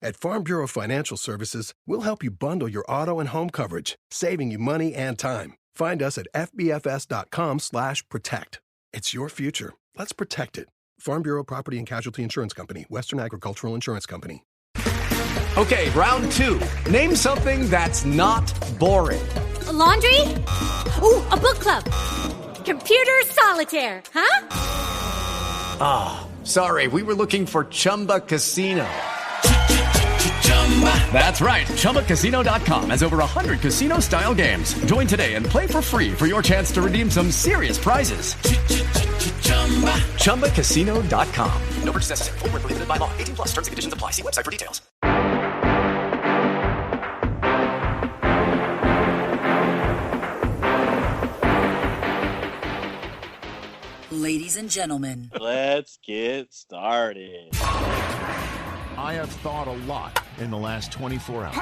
At Farm Bureau Financial Services, we'll help you bundle your auto and home coverage, saving you money and time. Find us at fbfs.com/protect. It's your future. Let's protect it. Farm Bureau Property and Casualty Insurance Company, Western Agricultural Insurance Company. Okay, round two. Name something that's not boring. A laundry? Ooh, a book club. Computer solitaire, huh? Ah, sorry, we were looking for Chumba Casino. That's right, ChumbaCasino.com has over 100 casino-style games. Join today and play for free for your chance to redeem some serious prizes. ChumbaCasino.com. No purchase necessary. Void where prohibited by law. 18+ terms and conditions apply. See website for details. Ladies and gentlemen, let's get started. I have thought a lot in the last 24 hours.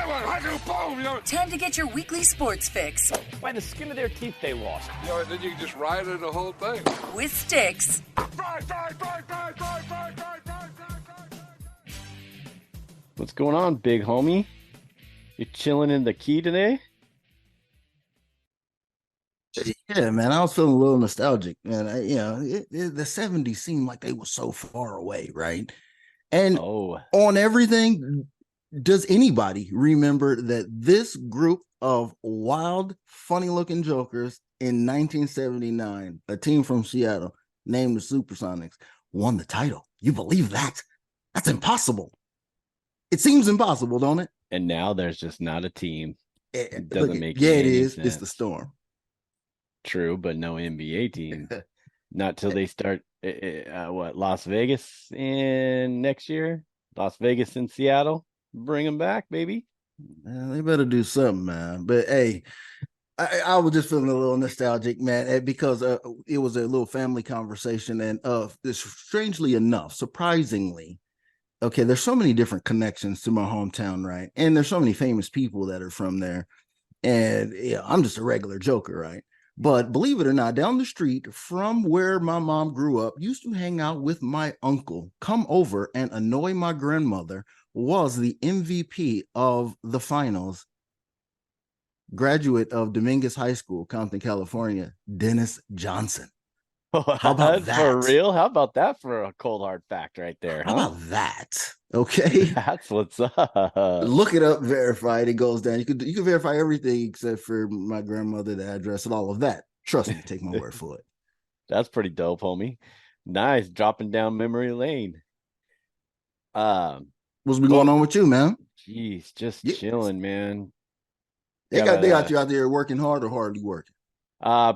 Time to get your weekly sports fix. By the skin of their teeth, they lost. Then you can just ride it the whole thing. With Stix. What's going on, big homie? You chilling in the key today? Yeah, man, I was feeling a little nostalgic, man. The 70s seemed like they were so far away, right? And on everything, does anybody remember that this group of wild, funny-looking jokers in 1979, a team from Seattle named the Supersonics, won the title? You believe that? That's impossible. It seems impossible, don't it? And now there's just not a team. It doesn't make any sense. It's the Storm. True, but no NBA team. Not till they start, Las Vegas in next year? Las Vegas and Seattle? Bring them back, baby. Man, they better do something, man. But, hey, I was just feeling a little nostalgic, man, because it was a little family conversation. And strangely enough, surprisingly, okay, there's so many different connections to my hometown, right? And there's so many famous people that are from there. And I'm just a regular joker, right? But believe it or not, down the street from where my mom grew up, used to hang out with my uncle, come over and annoy my grandmother, was the MVP of the finals, graduate of Dominguez High School, Compton, California, Dennis Johnson. How about that? For real? How about that for a cold hard fact right there? How about that? Okay. That's what's up. Look it up, verified. It goes down. You can verify everything except for my grandmother, the address, and all of that. Trust me, take my word for it. That's pretty dope, homie. Nice. Dropping down memory lane. What's been going on with you, man? Jeez, just chilling, man. They got you out there working hard or hardly working?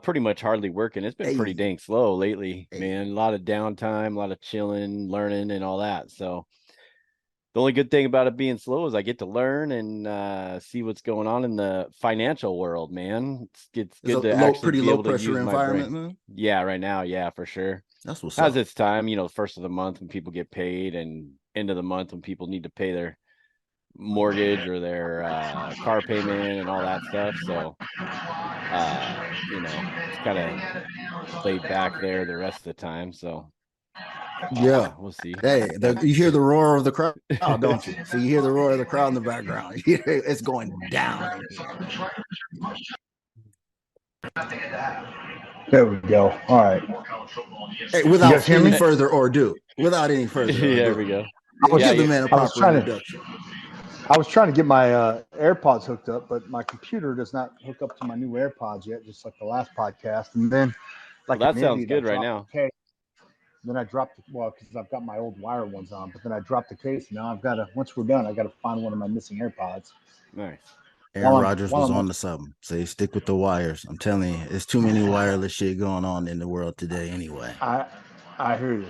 Pretty much hardly working. It's been pretty dang slow lately, man. A lot of downtime, a lot of chilling, learning, and all that. So the only good thing about it being slow is I get to learn and see what's going on in the financial world, man. It's good to actually pretty be low able to pressure use environment, my brain. man. Yeah, right now, yeah, for sure. That's what's As up. it's time, first of the month when people get paid, and end of the month when people need to pay their mortgage or their car payment and all that stuff. So it's kind of laid back there the rest of the time. So yeah, we'll see. Hey, you hear the roar of the crowd, don't you? So you hear the roar of the crowd in the background. It's going down. There we go. All right. Hey, without any further ado. There we go. Give the man a proper introduction. I was trying to get my AirPods hooked up, but my computer does not hook up to my new AirPods yet, just like the last podcast. And then, that sounds good right now. Then I dropped because I've got my old wire ones on, but then I dropped the case. Now once we're done, I got to find one of my missing AirPods. Nice. Aaron Rodgers was on to something. Say stick with the wires. I'm telling you, there's too many wireless shit going on in the world today anyway. I hear you.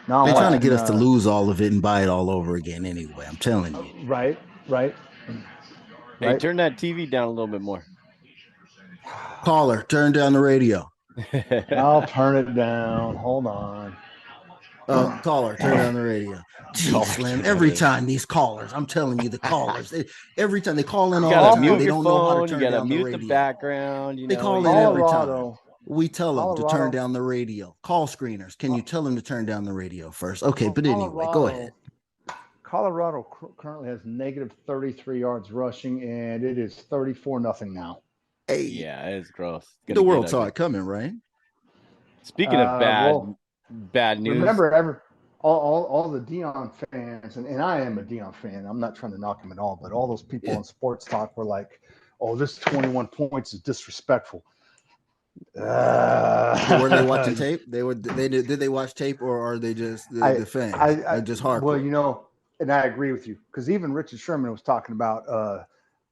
No, they're trying to get us to lose all of it and buy it all over again anyway. I'm telling you. Right. Hey, turn that TV down a little bit more. Caller, turn down the radio. I'll turn it down. Hold on. Caller, turn down the radio. Jeez, Slim, every time these callers, I'm telling you, the callers, every time they call in all the time, they don't know how to turn down the radio. Mute the background. They call in every time. We tell them to turn down the radio. Call screeners. Can you tell them to turn down the radio first? Okay, but anyway, go ahead. Colorado currently has negative 33 yards rushing, and it is 34-0 now. Hey, Yeah, it's gross. It's the world get saw ugly. it coming, right? Speaking of bad news. Remember, all the Dion fans, and I am a Dion fan. I'm not trying to knock him at all, but all those people on Sports Talk were like, "Oh, this 21 points is disrespectful." Were they watching tape? Did they watch tape, or are they just the fans? I just hardcore. Well, and I agree with you, because even Richard Sherman was talking about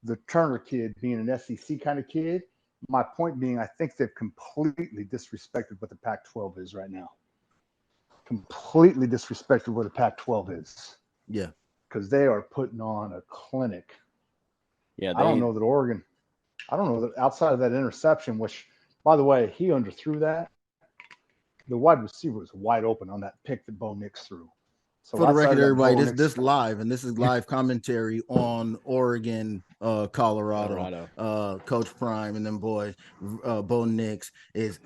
the Turner kid being an SEC kind of kid. My point being, I think they've completely disrespected what the Pac-12 is right now. Completely disrespected what the Pac-12 is. Yeah. Because they are putting on a clinic. Yeah. I don't know that outside of that interception, which, by the way, he underthrew that. The wide receiver was wide open on that pick that Bo Nix threw. So for the record, everybody, this live, and this is live commentary on Oregon, Colorado. Coach Prime and them boys, Bo Nix is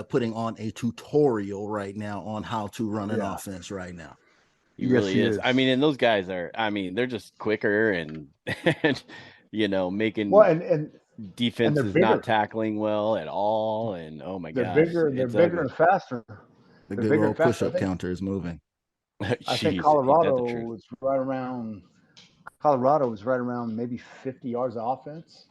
putting on a tutorial right now on how to run an offense right now. He really is. I mean, and those guys they're just quicker and making defenses not tackling well at all. And oh my gosh, they're bigger and faster. The good old push-up counter is moving. I think Colorado is right around maybe 50 yards of offense.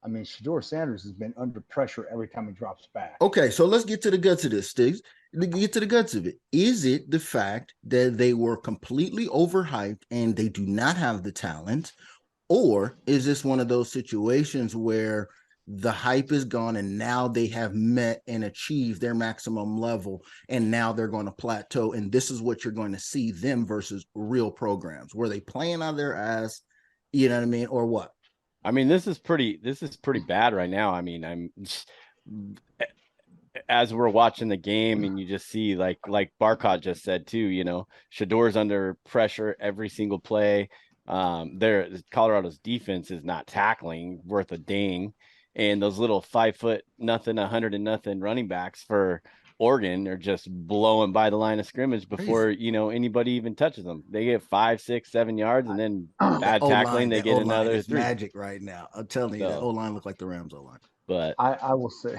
I mean, Shedeur Sanders has been under pressure every time he drops back. Okay, so let's get to the guts of this, Stix. Get to the guts of it. Is it the fact that they were completely overhyped and they do not have the talent? Or is this one of those situations where the hype is gone and now they have met and achieved their maximum level and now they're going to plateau, and this is what you're going to see them versus real programs? Were they playing out of their ass, you know what I mean, or what? I mean, this is pretty bad right now. I mean, as we're watching the game and you just see like Barcott just said too, Shador's under pressure every single play. Colorado's defense is not tackling worth a dang. And those little 5'0" 100 running backs for Oregon are just blowing by the line of scrimmage before anybody even touches them. They get 5, 6, 7 yards, and then bad tackling. They get another 3. Magic right now. I'm telling you, that O-line look like the Rams O-line. But I will say,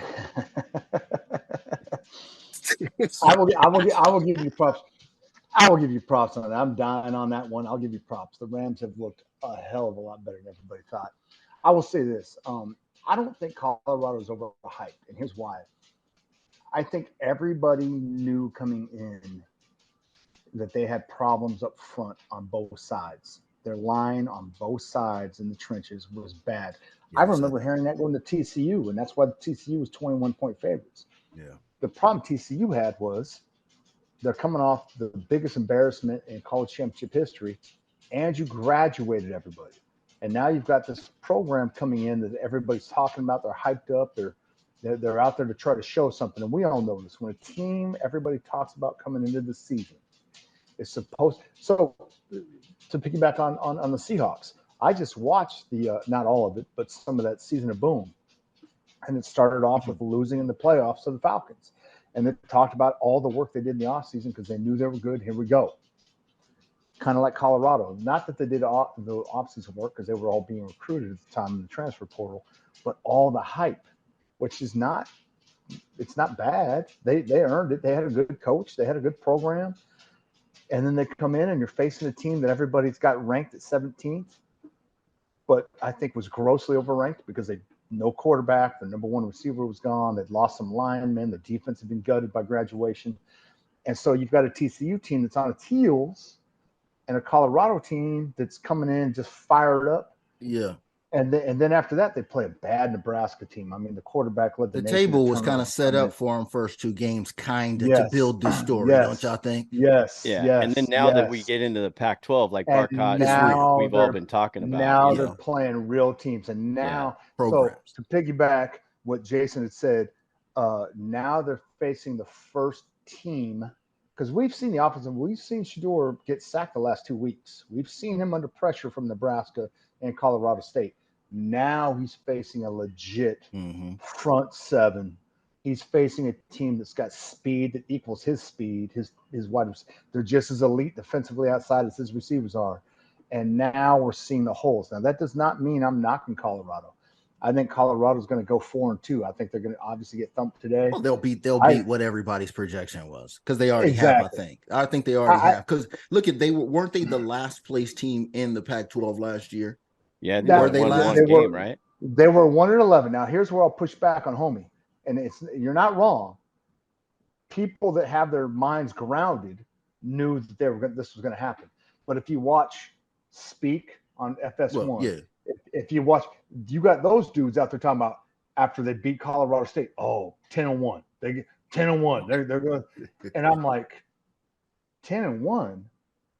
I will give you props. I will give you props on that. I'm dying on that one. I'll give you props. The Rams have looked a hell of a lot better than everybody thought. I will say this. I don't think Colorado is overhyped, and here's why. I think everybody knew coming in that they had problems up front on both sides. Their line on both sides in the trenches was bad. I remember hearing that going to TCU, and that's why the TCU was 21-point favorites. Yeah. The problem TCU had was they're coming off the biggest embarrassment in college championship history, and you graduated everybody. And now you've got this program coming in that everybody's talking about. They're hyped up. They're out there to try to show something. And we all know this. When a team everybody talks about coming into the season is supposed – so to piggyback on the Seahawks, I just watched not all of it, but some of that Season of Boom. And it started off with losing in the playoffs to the Falcons. And they talked about all the work they did in the offseason because they knew they were good. Here we go. Kind of like Colorado. Not that they did the offseason work because they were all being recruited at the time in the transfer portal, but all the hype, which is not – it's not bad. They earned it. They had a good coach. They had a good program. And then they come in and you're facing a team that everybody's got ranked at 17th, but I think was grossly overranked because they – no quarterback. The number one receiver was gone. They'd lost some linemen. The defense had been gutted by graduation. And so you've got a TCU team that's on its heels and a Colorado team that's coming in just fired up. Yeah. And then after that, they play a bad Nebraska team. I mean, the quarterback led the table was kind of set up for them first 2 games, to build this story, don't y'all think? Yes. Yeah. Yes, and then now that we get into the Pac-12, like Barcott, we've all been talking about. Now they're playing real teams. And now, so to piggyback what Jason had said, now they're facing the first team. Because we've seen the offensive, we've seen Shedeur get sacked the last 2 weeks. We've seen him under pressure from Nebraska and Colorado State. Now he's facing a legit front seven He's facing a team that's got speed that equals his speed. His wide receivers, they're just as elite defensively outside as his receivers are. And now we're seeing the holes. Now that does not mean I'm knocking Colorado. I think Colorado's going to go 4-2. I think they're going to obviously get thumped today. Well, they'll beat what everybody's projection was because they already exactly. I think they already have. Because look at weren't they the last place team in the Pac-12 last year? Yeah, were they last game, right? They were 1-11. Now here's where I'll push back on homie, and you're not wrong. People that have their minds grounded knew that this was going to happen. But if you watch Speak on FS1, if you watch, you got those dudes out there talking about after they beat Colorado State. Oh, 10-1. They get 10-1. They're going, and I'm like, 10-1.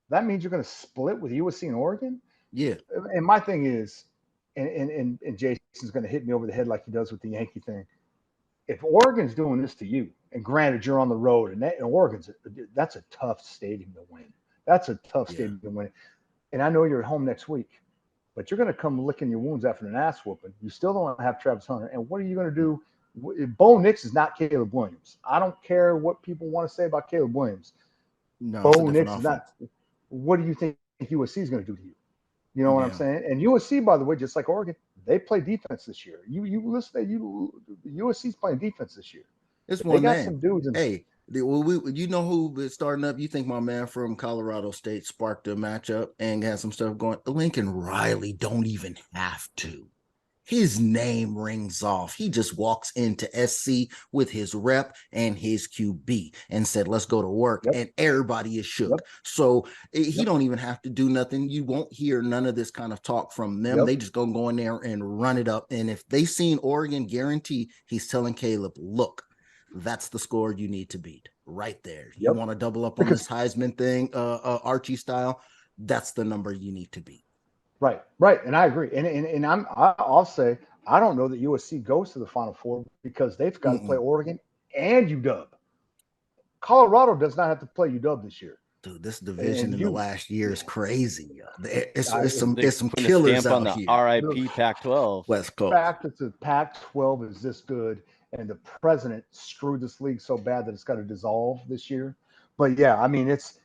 That means you're going to split with USC and Oregon. Yeah. And my thing is, and Jason's going to hit me over the head like he does with the Yankee thing. If Oregon's doing this to you, and granted you're on the road, and Oregon's that's a tough stadium to win. That's a tough stadium to win. And I know you're at home next week, but you're going to come licking your wounds after an ass whooping. You still don't have Travis Hunter. And what are you going to do? Bo Nix is not Caleb Williams. I don't care what people want to say about Caleb Williams. No, Bo Nix is not. What do you think USC is going to do to you? You know what I'm saying? And USC, by the way, just like Oregon, they play defense this year. You listen to USC's playing defense this year. It's one got name. Some dudes. You know who is starting up? You think my man from Colorado State sparked a matchup and had some stuff going? Lincoln Riley don't even have to. His name rings off. He just walks into SC with his rep and his QB and said, let's go to work. And everybody is shook. So he don't even have to do nothing. You won't hear none of this kind of talk from them. They just gonna go in there and run it up. And if they seen Oregon, guarantee he's telling Caleb, look, that's the score you need to beat right there. You want to double up on this Heisman thing, Archie style. That's the number you need to beat. Right, and I agree. And I'll say I don't know that USC goes to the Final Four because they've got to play Oregon and UW. Colorado does not have to play UW this year. Dude, this division in the last year is crazy. It's some killers out here. RIP Pac-12. West Coast. The fact that the Pac-12 is this good and the president screwed this league so bad that it's got to dissolve this year. But yeah, I mean it's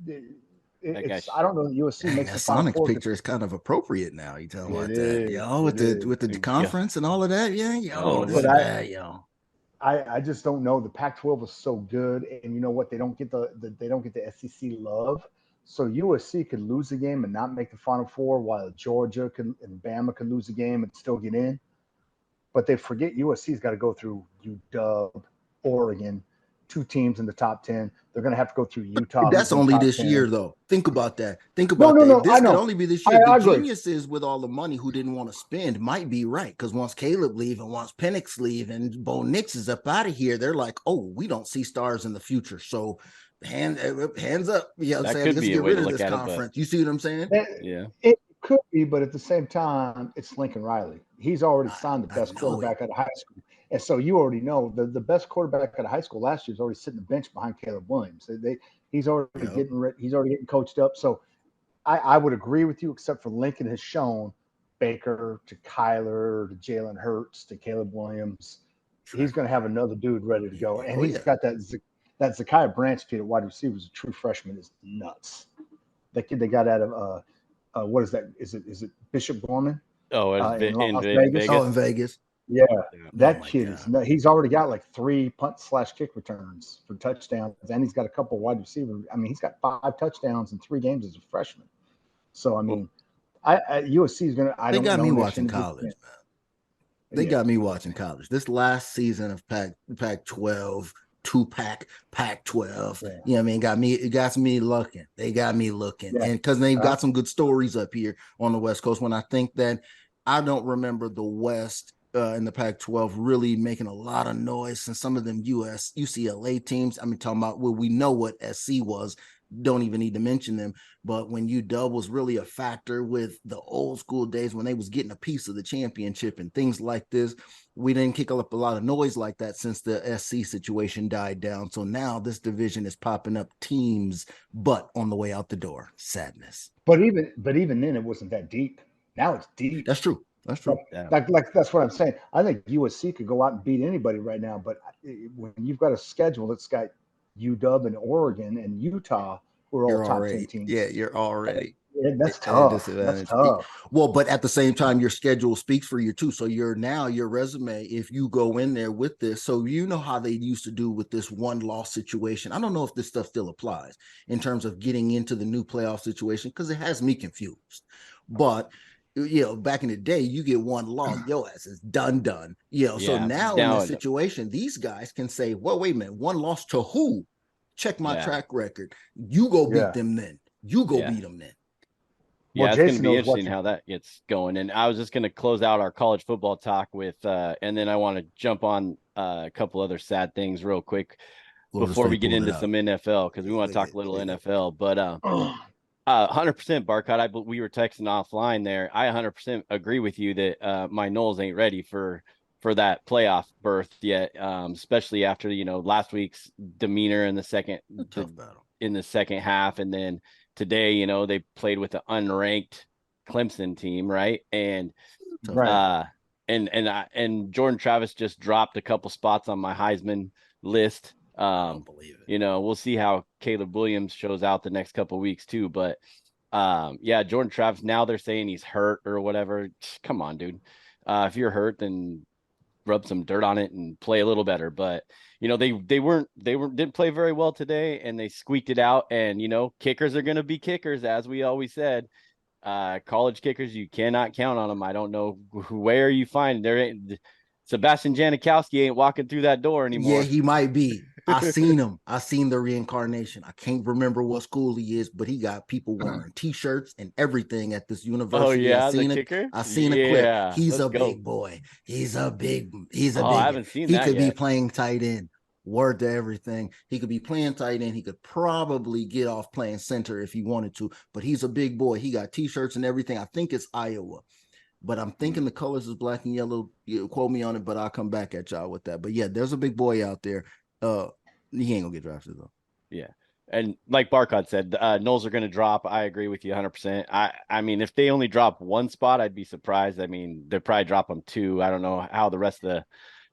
I don't know that USC makes the Sonic Final picture is kind of appropriate now. You tell me about that, with the conference and all of that. I just don't know. The Pac-12 is so good, and you know what? They don't get the SEC love. So USC could lose a game and not make the Final Four, while Georgia and Bama could lose a game and still get in. But they forget USC's got to go through UW, Oregon, 2 teams in the top 10. They're going to have to go through Utah. That's only this 10. Year, though. Think about that. This could only be this year. The geniuses with all the money who didn't want to spend might be right, because once Caleb leave and once Penix leave and Bo Nix is up out of here, they're like, oh, we don't see stars in the future. So hands up. Yeah, let's get rid of this conference. You see what I'm saying? It could be, but at the same time, it's Lincoln Riley. He's already signed the best quarterback out of high school. And so you already know the best quarterback out of high school last year is already sitting the bench behind Caleb Williams. He's already getting coached up. So I would agree with you, except for Lincoln has shown Baker to Kyler to Jalen Hurts to Caleb Williams. He's going to have another dude ready to go. And he's got that Zakiah Branch kid at wide receiver, is a true freshman, is nuts. That kid they got out of what is that? Is it Bishop Gorman? Oh, in Vegas. Oh, in Vegas. Yeah, that kid he's already got like 3 punt/kick returns for touchdowns, and he's got a couple wide receivers. I mean, he's got 5 touchdowns in 3 games as a freshman. So I mean, USC is gonna. They got me watching college, man. They got me watching college. This last season of Pac-12, 2-pack, Pac-12. Yeah. You know what I mean? It got me looking. They got me looking, and because they've got some good stories up here on the West Coast. When I think that I don't remember the West. In the Pac-12 really making a lot of noise, and some of them UCLA teams. I mean, talking about we know what SC was, don't even need to mention them. But when UW was really a factor with the old school days when they was getting a piece of the championship and things like this, we didn't kick up a lot of noise like that since the SC situation died down. So now this division is popping up teams, but on the way out the door. Sadness. But even then, it wasn't that deep. Now it's deep. That's true. That's true. Like that's what I'm saying. I think USC could go out and beat anybody right now, but when you've got a schedule that's got UW and Oregon and Utah, who are all top 10 teams. Yeah, you're already. That's tough. That's tough. Well, but at the same time, your schedule speaks for you too. So your resume, if you go in there with this, so you know how they used to do with this one loss situation. I don't know if this stuff still applies in terms of getting into the new playoff situation because it has me confused. But back in the day, you get one loss, your ass is done. So now in this situation, these guys can say, well, wait a minute, one loss to who? Check my track record. You go beat them then. You go beat them then. Yeah, it's going to be interesting how that gets going. And I was just going to close out our college football talk with, and then I want to jump on a couple other sad things real quick before we get into some NFL, because we want to talk a little NFL. But 100% Barcott, we were texting offline there. I 100% agree with you that my Knowles ain't ready for that playoff berth yet, especially after last week's demeanor in the second half, and then today they played with an unranked Clemson team, right? And and Jordan Travis just dropped a couple spots on my Heisman list. I don't believe it. We'll see how Caleb Williams shows out the next couple of weeks too, but Jordan Travis, now they're saying he's hurt or whatever. Come on, dude. If you're hurt, then rub some dirt on it and play a little better. But they didn't play very well today, and they squeaked it out. And kickers are going to be kickers, as we always said. College kickers, you cannot count on them. I don't know where you find Sebastian Janikowski ain't walking through that door anymore. Yeah, he might be. I seen him. I seen the reincarnation. I can't remember what school he is, but he got people wearing T-shirts and everything at this university. Oh yeah, I seen the kicker. I seen a clip. He's a big boy. He's a big. I haven't seen that. He could be playing tight end. Word to everything. He could be playing tight end. He could probably get off playing center if he wanted to. But he's a big boy. He got T-shirts and everything. I think it's Iowa. But I'm thinking the colors is black and yellow. You quote me on it, but I'll come back at y'all with that. But yeah, there's a big boy out there. He ain't gonna get drafted though. Yeah, and like Barcott said, Knowles are gonna drop. I agree with you 100%. I mean, if they only drop one spot, I'd be surprised. I mean, they'll probably drop them two. I don't know how the rest of the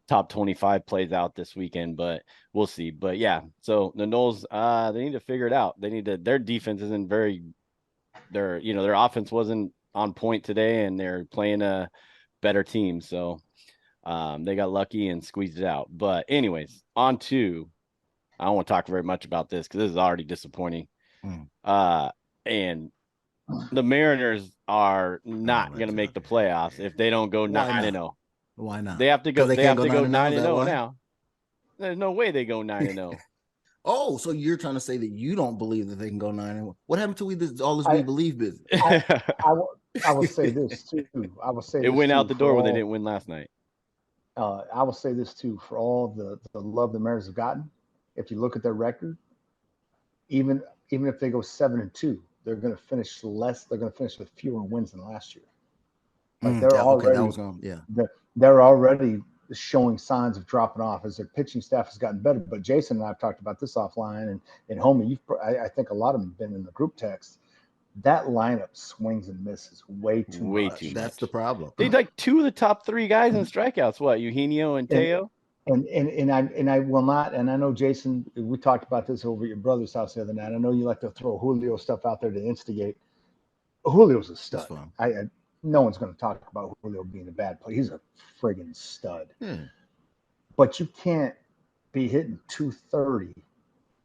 top 25 plays out this weekend, but we'll see. But yeah, so the Knowles, they need to figure it out. Their defense isn't very. Their offense wasn't on point today, and they're playing a better team, so they got lucky and squeezed it out. But anyways, on to, I don't want to talk very much about this because this is already disappointing. And the Mariners are not going to make the playoffs if they don't go 9-0. Why not? They have to go. They have to go 9-0 now. There's no way they go 9-0. Oh, so you're trying to say that you don't believe that they can go 9-1? What happened to all this we believe business? I will say this too. I will say it went out the door when they didn't win last night. I will say this too, for all the love the Mariners have gotten. If you look at their record, even if they go 7-2, they're going to finish less. They're going to finish with fewer wins than last year. Like they're already showing signs of dropping off as their pitching staff has gotten better. But Jason and I have talked about this offline, and Homie, I think a lot of them have been in the group text. That lineup swings and misses way too much. That's the problem. They like two of the top three guys in strikeouts. What, Eugenio and Teo? And I will not. And I know, Jason, we talked about this over at your brother's house the other night. I know you like to throw Julio stuff out there to instigate. Julio's a stud. No one's going to talk about Julio being a bad player. He's a friggin' stud. But you can't be hitting 230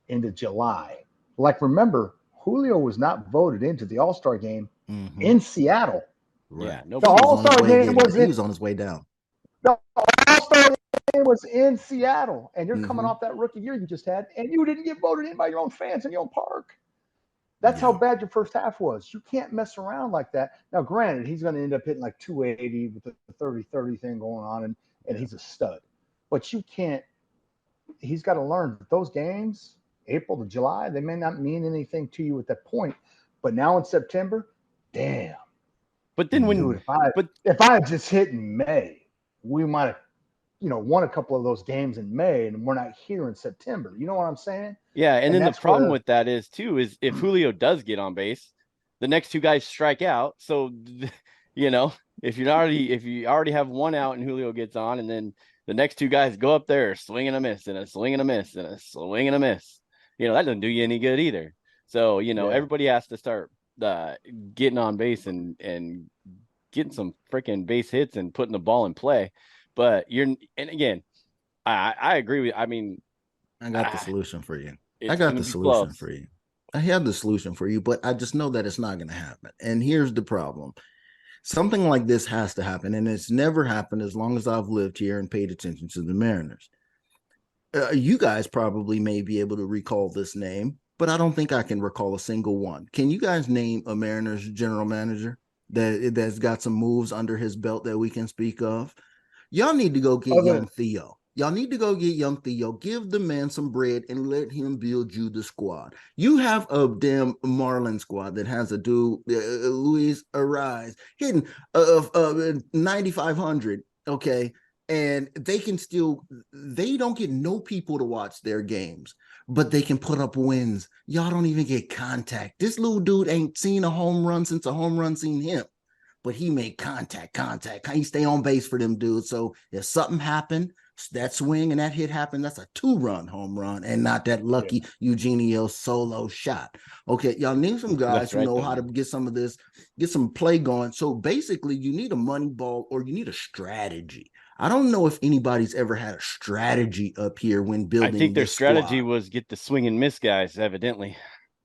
into July. Like, remember, Julio was not voted into the All-Star game in Seattle. Right. Yeah, the All-Star game he was on his way down. The All-Star game was in Seattle, and you're coming off that rookie year you just had, and you didn't get voted in by your own fans in your own park. That's how bad your first half was. You can't mess around like that. Now, granted, he's going to end up hitting like 280 with the 30-30 thing going on, and he's a stud. But you can't – he's got to learn that those games, April to July, they may not mean anything to you at that point. But now in September, damn. But then if I had just hit in May, we might have, won a couple of those games in May, and we're not here in September. You know what I'm saying? Yeah, and then the problem with that is if Julio does get on base, the next two guys strike out. So, if you already have one out and Julio gets on, and then the next two guys go up there, swing and a miss, and a swing and a miss, and a swing and a miss, that doesn't do you any good either. So everybody has to start getting on base and getting some freaking base hits and putting the ball in play. But and again, I agree with. I mean, I got the solution for you. I got the solution for you. I have the solution for you, but I just know that it's not going to happen. And here's the problem. Something like this has to happen, and it's never happened as long as I've lived here and paid attention to the Mariners. You guys probably may be able to recall this name, but I don't think I can recall a single one. Can you guys name a Mariners general manager that's got some moves under his belt that we can speak of? Y'all need to go get young Theo. Y'all need to go get young Theo. Give the man some bread and let him build you the squad. You have a damn Marlin squad that has a dude, Luis Ariz, hitting 9,500, okay? And they don't get no people to watch their games, but they can put up wins. Y'all don't even get contact. This little dude ain't seen a home run since a home run seen him. But he made contact. He stay on base for them dudes. So if something happened, that swing and that hit happened, that's a 2-run home run and not that lucky Eugenio solo shot. Okay, y'all need some guys who know how to get some of this, get some play going. So basically, you need a money ball or you need a strategy. I don't know if anybody's ever had a strategy up here when building. I think their strategy was get the swing and miss guys, evidently.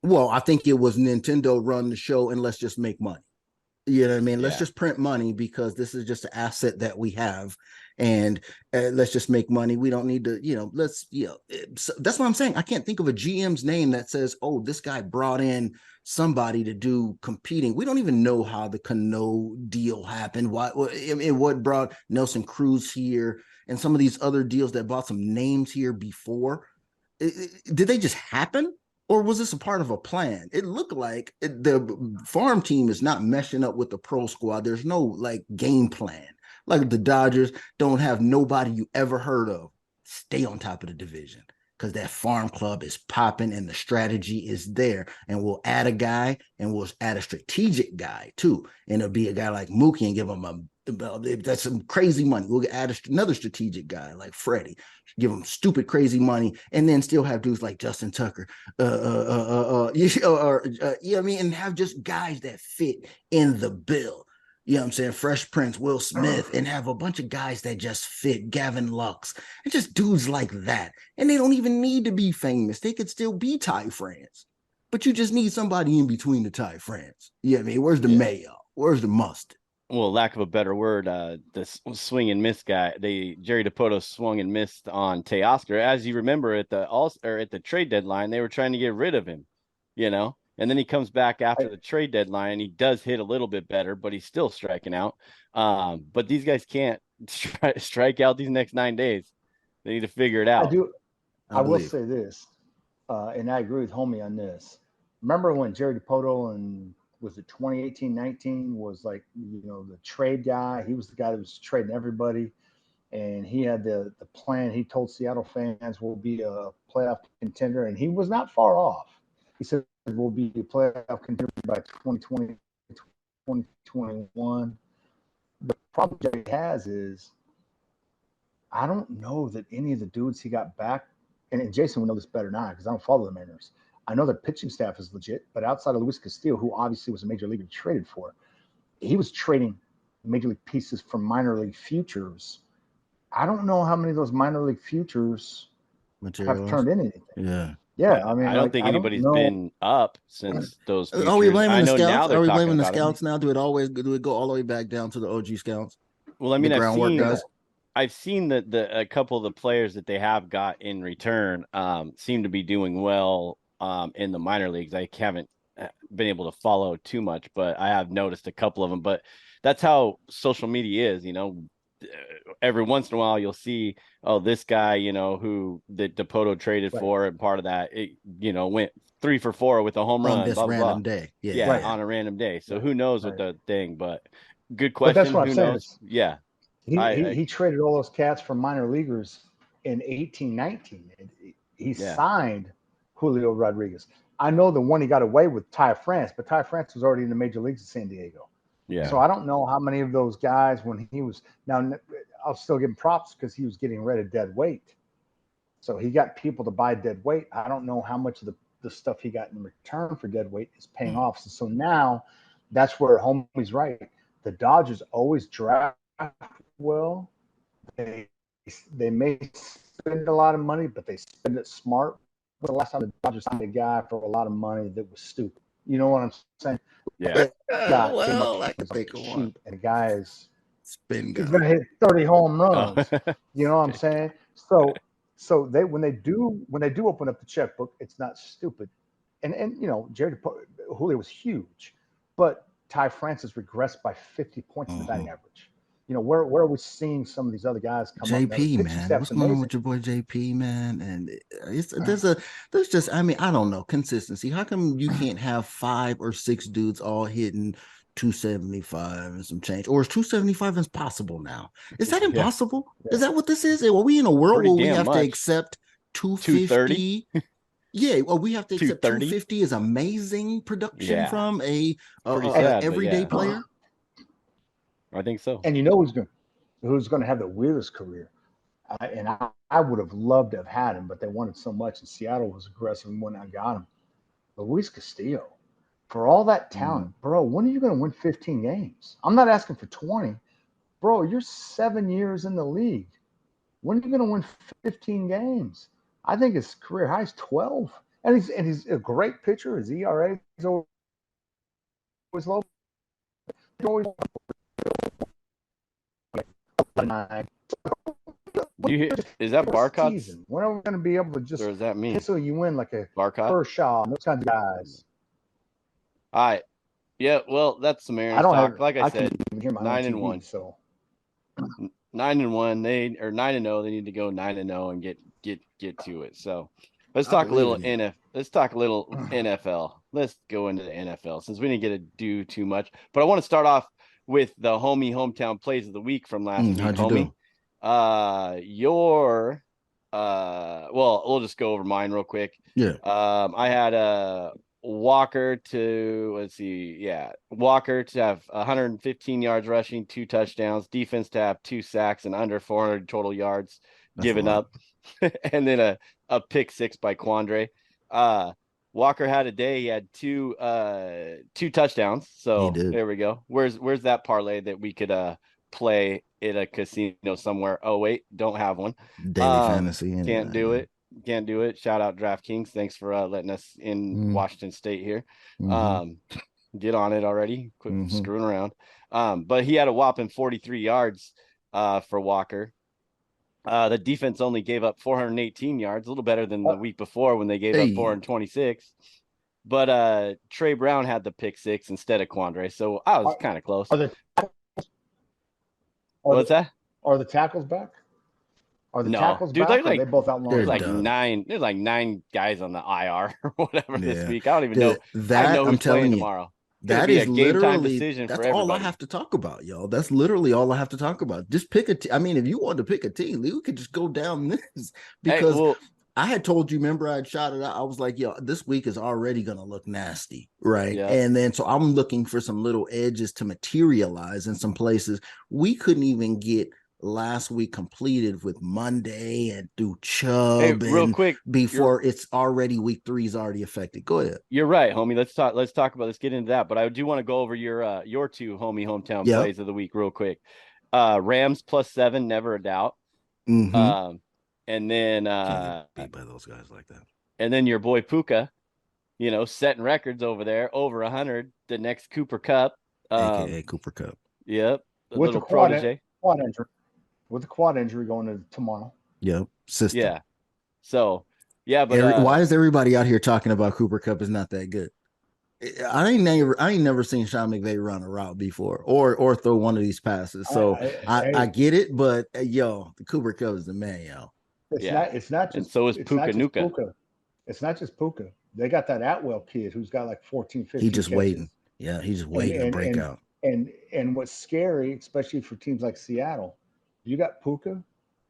Well, I think it was Nintendo run the show and let's just make money. You know what I mean? Let's just print money because this is just an asset that we have, and let's just make money. We don't need to, so that's what I'm saying. I can't think of a GM's name that says, oh, this guy brought in somebody to do competing. We don't even know how the Cano deal happened. What brought Nelson Cruz here and some of these other deals that brought some names here before. Did they just happen? Or was this a part of a plan? It looked like the farm team is not meshing up with the pro squad. There's no game plan. Like the Dodgers don't have nobody you ever heard of stay on top of the division because that farm club is popping and the strategy is there. And we'll add a guy and we'll add a strategic guy too. And it'll be a guy like Mookie and give him that's some crazy money. We'll add another strategic guy like Freddie, give him stupid crazy money, and then still have dudes like Justin Tucker, and have just guys that fit in the bill. You know what I'm saying? Fresh Prince, Will Smith, and have a bunch of guys that just fit, Gavin Lux, and just dudes like that. And they don't even need to be famous. They could still be Ty France. But you just need somebody in between the Ty France. You know what I mean? Where's the mayo? Where's the mustard? Well, lack of a better word, the swing and miss guy. Jerry DePoto swung and missed on Teoscar. As you remember, at the trade deadline, they were trying to get rid of him, and then he comes back after the trade deadline and he does hit a little bit better, but he's still striking out. But these guys can't strike out these next 9 days. They need to figure it out. I will say this, and I agree with Homie on this. Remember when Jerry DePoto and was it 2018-19 was the trade guy. He was the guy that was trading everybody, and he had the plan. He told Seattle fans we'll be a playoff contender, and he was not far off. He said we'll be a playoff contender by 2020, 2021. The problem Jerry has is I don't know that any of the dudes he got back, and Jason would know this better now because I don't follow the Mariners. I know their pitching staff is legit, but outside of Luis Castillo, who obviously was a major leaguer traded for, he was trading major league pieces from minor league futures. I don't know how many of those minor league futures have turned in anything. Yeah. I mean, I don't think anybody's been up since those futures. Are we blaming the scouts? Are we blaming the scouts now? Do it go all the way back down to the OG scouts? Well, I mean, I've seen that a couple of the players that they have got in return seem to be doing well in the minor leagues. I haven't been able to follow too much, but I have noticed a couple of them. But that's how social media is, every once in a while you'll see, oh, this guy, who the DePoto traded for, and part of that, went 3 for 4 with a home run on this random day. On a random day. So who knows what the thing, but good question. But that's what I'm saying. Yeah. He traded all those cats from minor leaguers in 18-19. He signed Julio Rodriguez. I know the one he got away with, Ty France, but Ty France was already in the major leagues in San Diego. Yeah. So I don't know how many of those guys when he was now. I'll still give him props because he was getting rid of dead weight. So he got people to buy dead weight. I don't know how much of the stuff he got in return for dead weight is paying off. So now that's where homie's right. The Dodgers always draft well. They may spend a lot of money, but they spend it smart. When the last time the Dodgers signed a guy for a lot of money that was stupid? You know what I'm saying? Yeah. Well, I can think of one. Cheap, and the guy is Spin he's gun. gonna hit 30 home runs. Oh. You know what I'm saying? So they when they do open up the checkbook, it's not stupid. And you know, Julio was huge, but Ty Francis regressed by 50 points in the batting average. You know, where are we seeing some of these other guys come up? JP, man, what's going on with your boy JP, man? And there's just, I mean, I don't know, consistency. How come you can't have 5 or 6 dudes all hitting 275 and some change, or is 275 impossible now? Is that impossible? Is that what this is? Are we in a world where we have to accept 250? Yeah, well, we have to accept 250 as amazing production from a everyday player. I think so. And you know who's going to have the weirdest career? I would have loved to have had him, but they wanted so much, and Seattle was aggressive and went and got him. Luis Castillo, for all that talent, bro, when are you going to win 15 games? I'm not asking for 20. Bro, you're 7 years in the league. When are you going to win 15 games? I think his career high is 12. And he's a great pitcher. His ERA is always low. Is that Barcott's? When are we going to be able to just or does that mean pencil you in like a Barcott? Kershaw and those kinds of guys? All right. Yeah, well, that's some Mariners talk. Like I said, 9-1. So 9-1. They or 9-0. They need to go 9-0 and get to it. So let's talk a little Let's talk a little NFL. Let's go into the NFL since we didn't get to do too much. But I want to start off with the hometown plays of the week from last week. How'd you do? Well, we'll just go over mine real quick. Yeah. I had Walker to have 115 yards rushing, 2 touchdowns, defense to have 2 sacks and under 400 total yards given up, and then a pick 6 by Quandre. Walker had a day. He had 2 touchdowns. So there we go. Where's that parlay that we could play at a casino somewhere? Oh wait, don't have one. Daily fantasy. Anyway. Can't do it. Shout out DraftKings. Thanks for letting us in Washington State here. Get on it already. Quit screwing around. But he had a whopping 43 yards for Walker. The defense only gave up 418 yards, a little better than the week before when they gave up 426. But Trey Brown had the pick 6 instead of Quandre, so I was kind of close. What's that? Are the tackles back? Are the tackles back? They both out long. There's like 9 guys on the IR or whatever this week. I don't even know. I know who's playing tomorrow. That is literally that's all I have to talk about, y'all. That's literally all I have to talk about. Just pick a team. I mean, if you wanted to pick a team, we could just go down this because I had told you, remember, I had shot it out. I was like, yo, this week is already going to look nasty. Right. Yeah. And then so I'm looking for some little edges to materialize in some places. We couldn't even get last week completed with Monday and do Chubb real quick before it's already week 3 is already affected. Go ahead. You're right, homie. Let's get into that. But I do want to go over your 2 hometown plays of the week real quick. Rams +7, never a doubt. And then beat by those guys like that. And then your boy Puka, setting records over there, over 100. The next Cooper Kupp, aka Cooper Kupp. Yep, with the protege. Quad injury. With the quad injury going to tomorrow. Yep. System. Yeah. So, but why is everybody out here talking about Cooper Kupp is not that good? I ain't never seen Sean McVay run a route before or throw one of these passes. So I get it, but the Cooper Kupp is the man, yo. It's not just. And so is Puka Nuka. It's not just Puka. They got that Atwell kid who's got like 14, 15. He's just catches. waiting. Yeah, he's just waiting to break out. And what's scary, especially for teams like Seattle, you got Puka,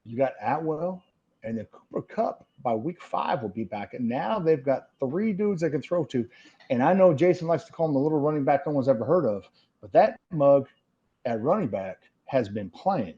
you got Atwell, and then Cooper Kupp by week 5 will be back. And now they've got 3 dudes they can throw to. And I know Jason likes to call him the little running back no one's ever heard of. But that mug at running back has been playing.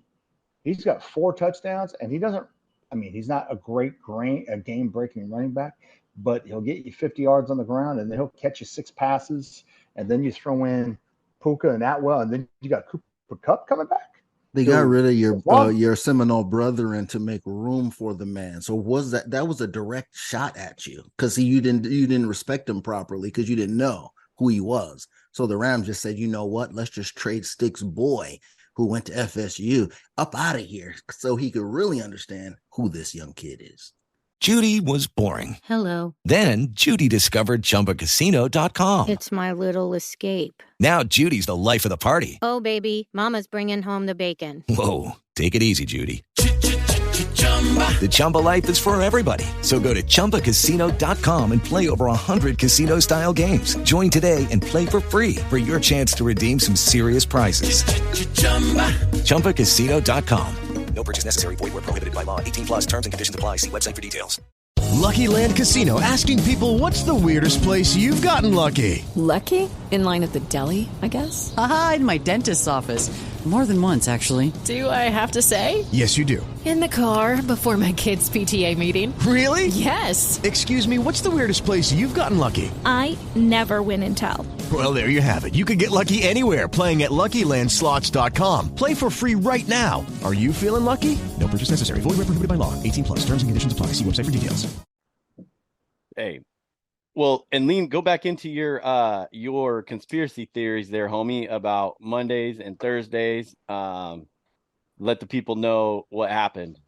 He's got 4 touchdowns, and he doesn't. I mean, he's not a game-breaking running back, but he'll get you 50 yards on the ground, and then he'll catch you 6 passes, and then you throw in Puka and Atwell, and then you got Cooper Kupp coming back. They got rid of your Seminole brethren to make room for the man. So that was a direct shot at you because you didn't respect him properly because you didn't know who he was. So the Rams just said, you know what? Let's just trade Stix Boy, who went to FSU, up out of here so he could really understand who this young kid is. Judy was boring. Hello. Then Judy discovered ChumbaCasino.com. It's my little escape. Now Judy's the life of the party. Oh, baby, mama's bringing home the bacon. Whoa, take it easy, Judy. The Chumba life is for everybody. So go to ChumbaCasino.com and play over 100 casino-style games. Join today and play for free for your chance to redeem some serious prizes. ChumbaCasino.com. No purchase necessary. Void where prohibited by law. 18+ terms and conditions apply. See website for details. Lucky Land Casino, asking people, what's the weirdest place you've gotten lucky? Lucky? In line at the deli, I guess? Aha, in my dentist's office. More than once, actually. Do I have to say? Yes, you do. In the car before my kids' PTA meeting. Really? Yes. Excuse me, what's the weirdest place you've gotten lucky? I never win and tell. Well, there you have it. You can get lucky anywhere, playing at LuckyLandSlots.com. Play for free right now. Are you feeling lucky? No purchase necessary. Void where prohibited by law. 18+. Terms and conditions apply. See website for details. Hey, well, and Lean, go back into your conspiracy theories there, homie, about Mondays and Thursdays. Let the people know what happened.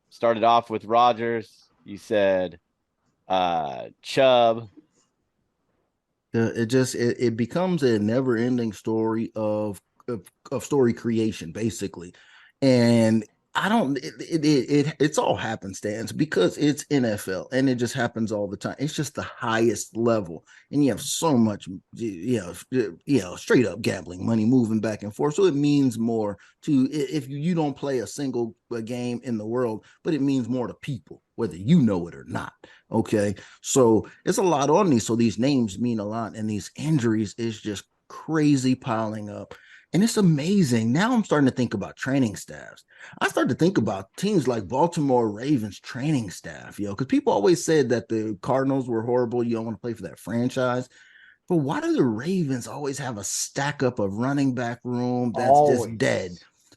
Started off with Rodgers. You said Chubb. It becomes a never-ending story of story creation, basically, and it's all happenstance because it's NFL and it just happens all the time. It's just the highest level, and you have so much, straight up gambling money moving back and forth. So it means more to if you don't play a single game in the world, but it means more to people, whether you know it or not. Okay, so it's a lot on these. So these names mean a lot, and these injuries is just crazy piling up. And it's amazing. Now I'm starting to think about training staffs. I started to think about teams like Baltimore Ravens training staff, because people always said that the Cardinals were horrible. You don't want to play for that franchise. But why do the Ravens always have a stack up of running back room that's just dead?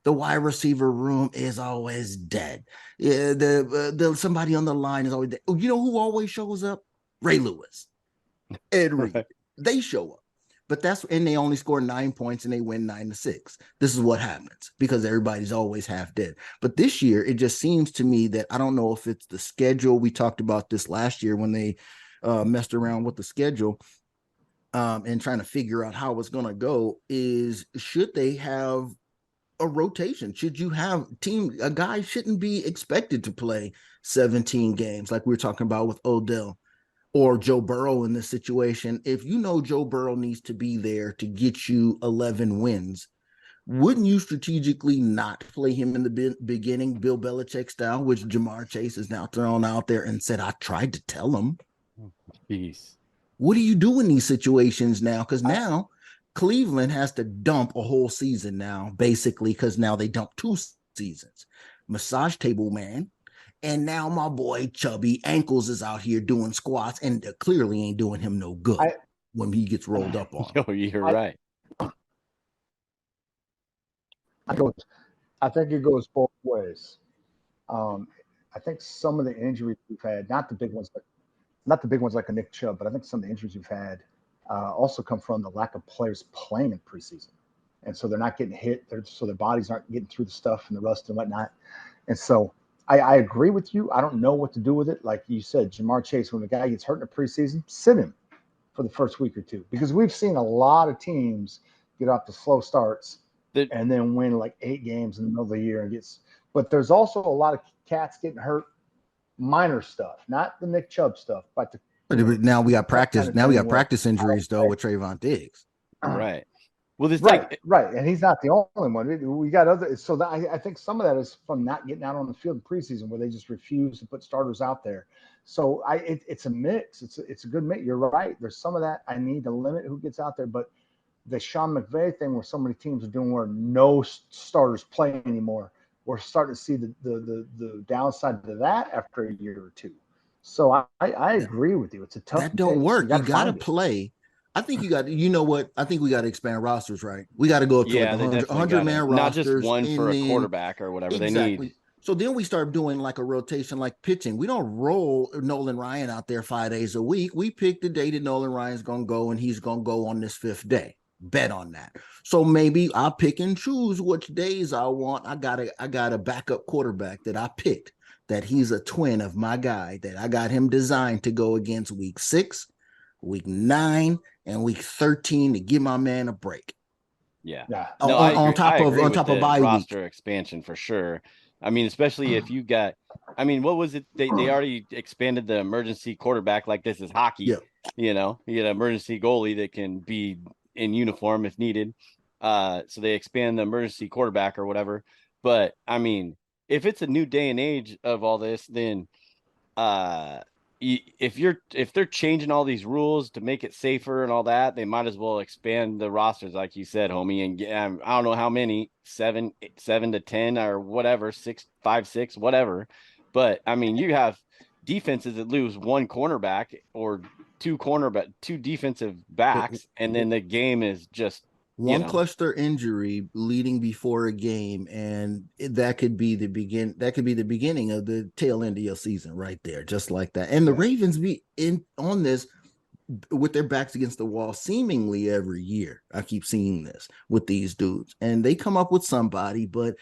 The wide receiver room is always dead. Yeah, the somebody on the line is always dead. You know who always shows up? Ray Lewis, Ed Reed. They show up. But and they only score 9 points and they win 9-6. This is what happens because everybody's always half dead. But this year, it just seems to me that I don't know if it's the schedule. We talked about this last year when they messed around with the schedule and trying to figure out how it's going to go. Should they have a rotation? Should you have a guy shouldn't be expected to play 17 games like we were talking about with Odell or Joe Burrow in this situation. If you know Joe Burrow needs to be there to get you 11 wins, wouldn't you strategically not play him in the beginning, Bill Belichick style, which Jamar Chase is now thrown out there and said, I tried to tell him. Jeez. What do you do in these situations now? Because now Cleveland has to dump a whole season now, basically, because now they dump 2 seasons. Massage table man. And now my boy Chubby Ankles is out here doing squats and clearly ain't doing him no good when he gets rolled up on. Oh, you're right. I think it goes both ways. I think some of the injuries we've had, not the big ones like a Nick Chubb, but I think some of the injuries we've had also come from the lack of players playing in preseason. And so they're not getting hit. So their bodies aren't getting through the stuff and the rust and whatnot. And so I agree with you. I don't know what to do with it. Like you said, Jamar Chase, when the guy gets hurt in the preseason, sit him for the first week or two, because we've seen a lot of teams get off the slow starts and then win like 8 games in the middle of the year but there's also a lot of cats getting hurt, minor stuff, not the Nick Chubb stuff, but now we got practice. Now we got practice injuries though with Trayvon Diggs. Right. Well, right, and he's not the only one. We got other. So I think some of that is from not getting out on the field in preseason, where they just refuse to put starters out there. So it's a mix. It's a good mix. You're right. There's some of that. I need to limit who gets out there, but the Sean McVay thing where so many teams are doing where no starters play anymore. We're starting to see the downside to that after a year or two. So I agree with you. It's a tough That don't mix. work. You got to find it. play. I think you got. You know what? I think we got to expand rosters, right? We got to go up to like Yeah, they 100, definitely 100 man gotta, not just rosters, one and for a then quarterback or whatever they exactly. need. So then we start doing like a rotation, like pitching. We don't roll Nolan Ryan out there 5 days a week. We pick the day that Nolan Ryan's gonna go, and he's gonna go on this 5th day. Bet on that. So maybe I'll pick and choose which days I want. I got a backup quarterback that I picked, that he's a twin of my guy, that I got him designed to go against week 6, week 9, and week 13 to give my man a break. Yeah. No, on top of bye roster week expansion for sure. I mean, especially if you got, I mean, what was it? They already expanded the emergency quarterback like this is hockey. Yeah. You know, you get an emergency goalie that can be in uniform if needed. So they expand the emergency quarterback or whatever. But I mean, if it's a new day and age of all this, then if they're changing all these rules to make it safer and all that, they might as well expand the rosters, like you said, homie. And I don't know how many, 7 to 10 or whatever, 6, 5, 6, whatever. But I mean, you have defenses that lose one cornerback or two defensive backs, and then the game is just one cluster injury leading before a game, and that could be the beginning of the tail end of your season right there, just like that. And the Ravens be in on this with their backs against the wall seemingly every year. I keep seeing this with these dudes, and they come up with somebody, but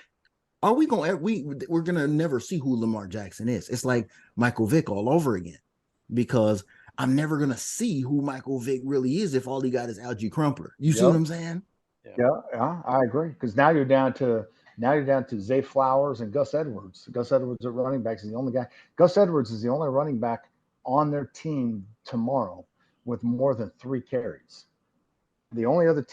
are we going we're gonna never see who Lamar Jackson is. It's like Michael Vick all over again, because I'm never gonna see who Michael Vick really is if all he got is Algie Crumpler. You see what I'm saying? Yeah, I agree. Because now you're down to Zay Flowers and Gus Edwards. Gus Edwards at running backs is the only guy. Gus Edwards is the only running back on their team tomorrow with more than 3 carries. The only other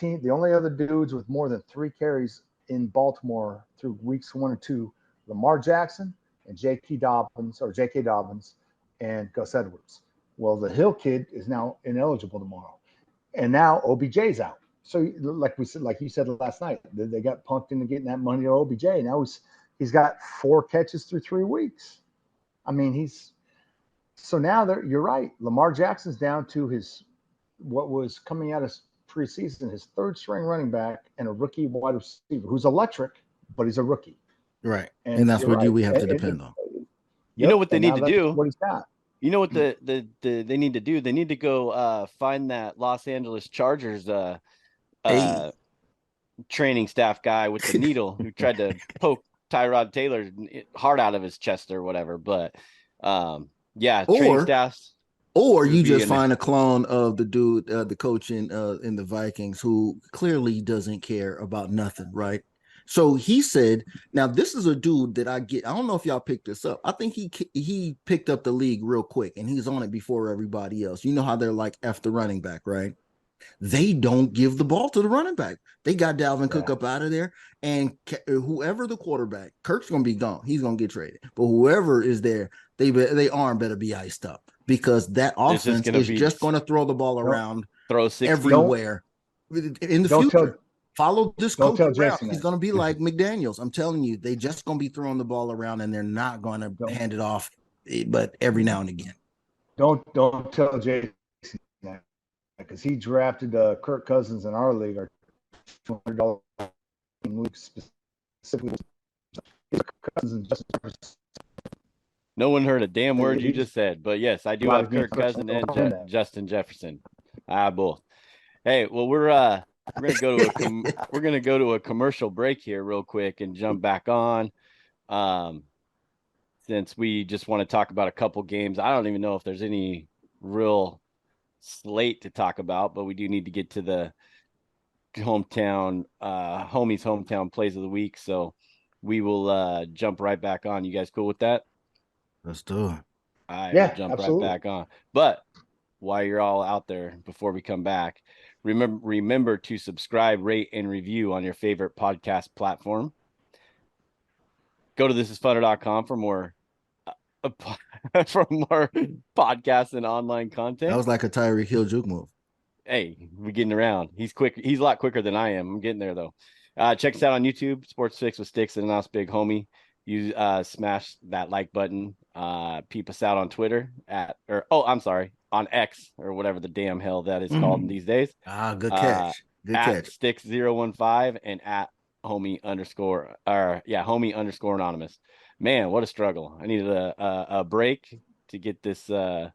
dudes with more than 3 carries in Baltimore through weeks 1 and 2, Lamar Jackson and J.K. Dobbins and Gus Edwards. Well, the Hill kid is now ineligible tomorrow, and now OBJ's out. So, like you said last night, they got punked into getting that money to OBJ. Now he's got 4 catches through 3 weeks. I mean, you're right. Lamar Jackson's down to what was coming out of preseason, his 3rd string running back and a rookie wide receiver who's electric, but he's a rookie. Right, and that's what we have to depend on. You know what they need to do? What he's got. You know what they need to do? They need to go find that Los Angeles Chargers training staff guy with the needle who tried to poke Tyrod Taylor's heart out of his chest or whatever. But training staffs. Or you just find a clone of the dude, the coach in the Vikings, who clearly doesn't care about nothing, right? So he said, now this is a dude that I don't know if y'all picked this up. I think he picked up the league real quick, and he's on it before everybody else. You know how they're like F the running back, right? They don't give the ball to the running back. They got Dalvin Cook up out of there, and whoever the quarterback, Kirk's going to be gone. He's going to get traded. But whoever is there, they arm better be iced up, because that offense is just going to throw the ball around everywhere in the future. Follow this coach around. He's going to be like McDaniels. I'm telling you, they just going to be throwing the ball around, and they're not going to hand it off, but every now and again. Don't tell Jason that, because he drafted Kirk Cousins in our league, our $200 league specifically. No one heard a damn word you just said, but yes, I do have Kirk Cousins and Justin Jefferson. Both. Hey, well, we're gonna go to a commercial break here real quick and jump back on. Since we just want to talk about a couple games. I don't even know if there's any real slate to talk about, but we do need to get to the hometown plays of the week. So we will jump right back on. You guys cool with that? Let's do it. All right, yeah, we'll jump absolutely. right back on. But while you're all out there, before we come back, remember to subscribe, rate, and review on your favorite podcast platform. Go to thisisfunner.com for more podcasts and online content. That was like a Tyreek Hill juke move. Hey, we're getting around. He's quick. He's a lot quicker than I am. I'm getting there though. Check us out on YouTube, Sports Fix with Stix and us big homie. You smash that like button. Peep us out on Twitter I'm sorry, on X or whatever the damn hell that is called these days. Good catch. Good at catch. Stix015 and at homie_homie_ anonymous. Man, what a struggle. I needed a break to get this Going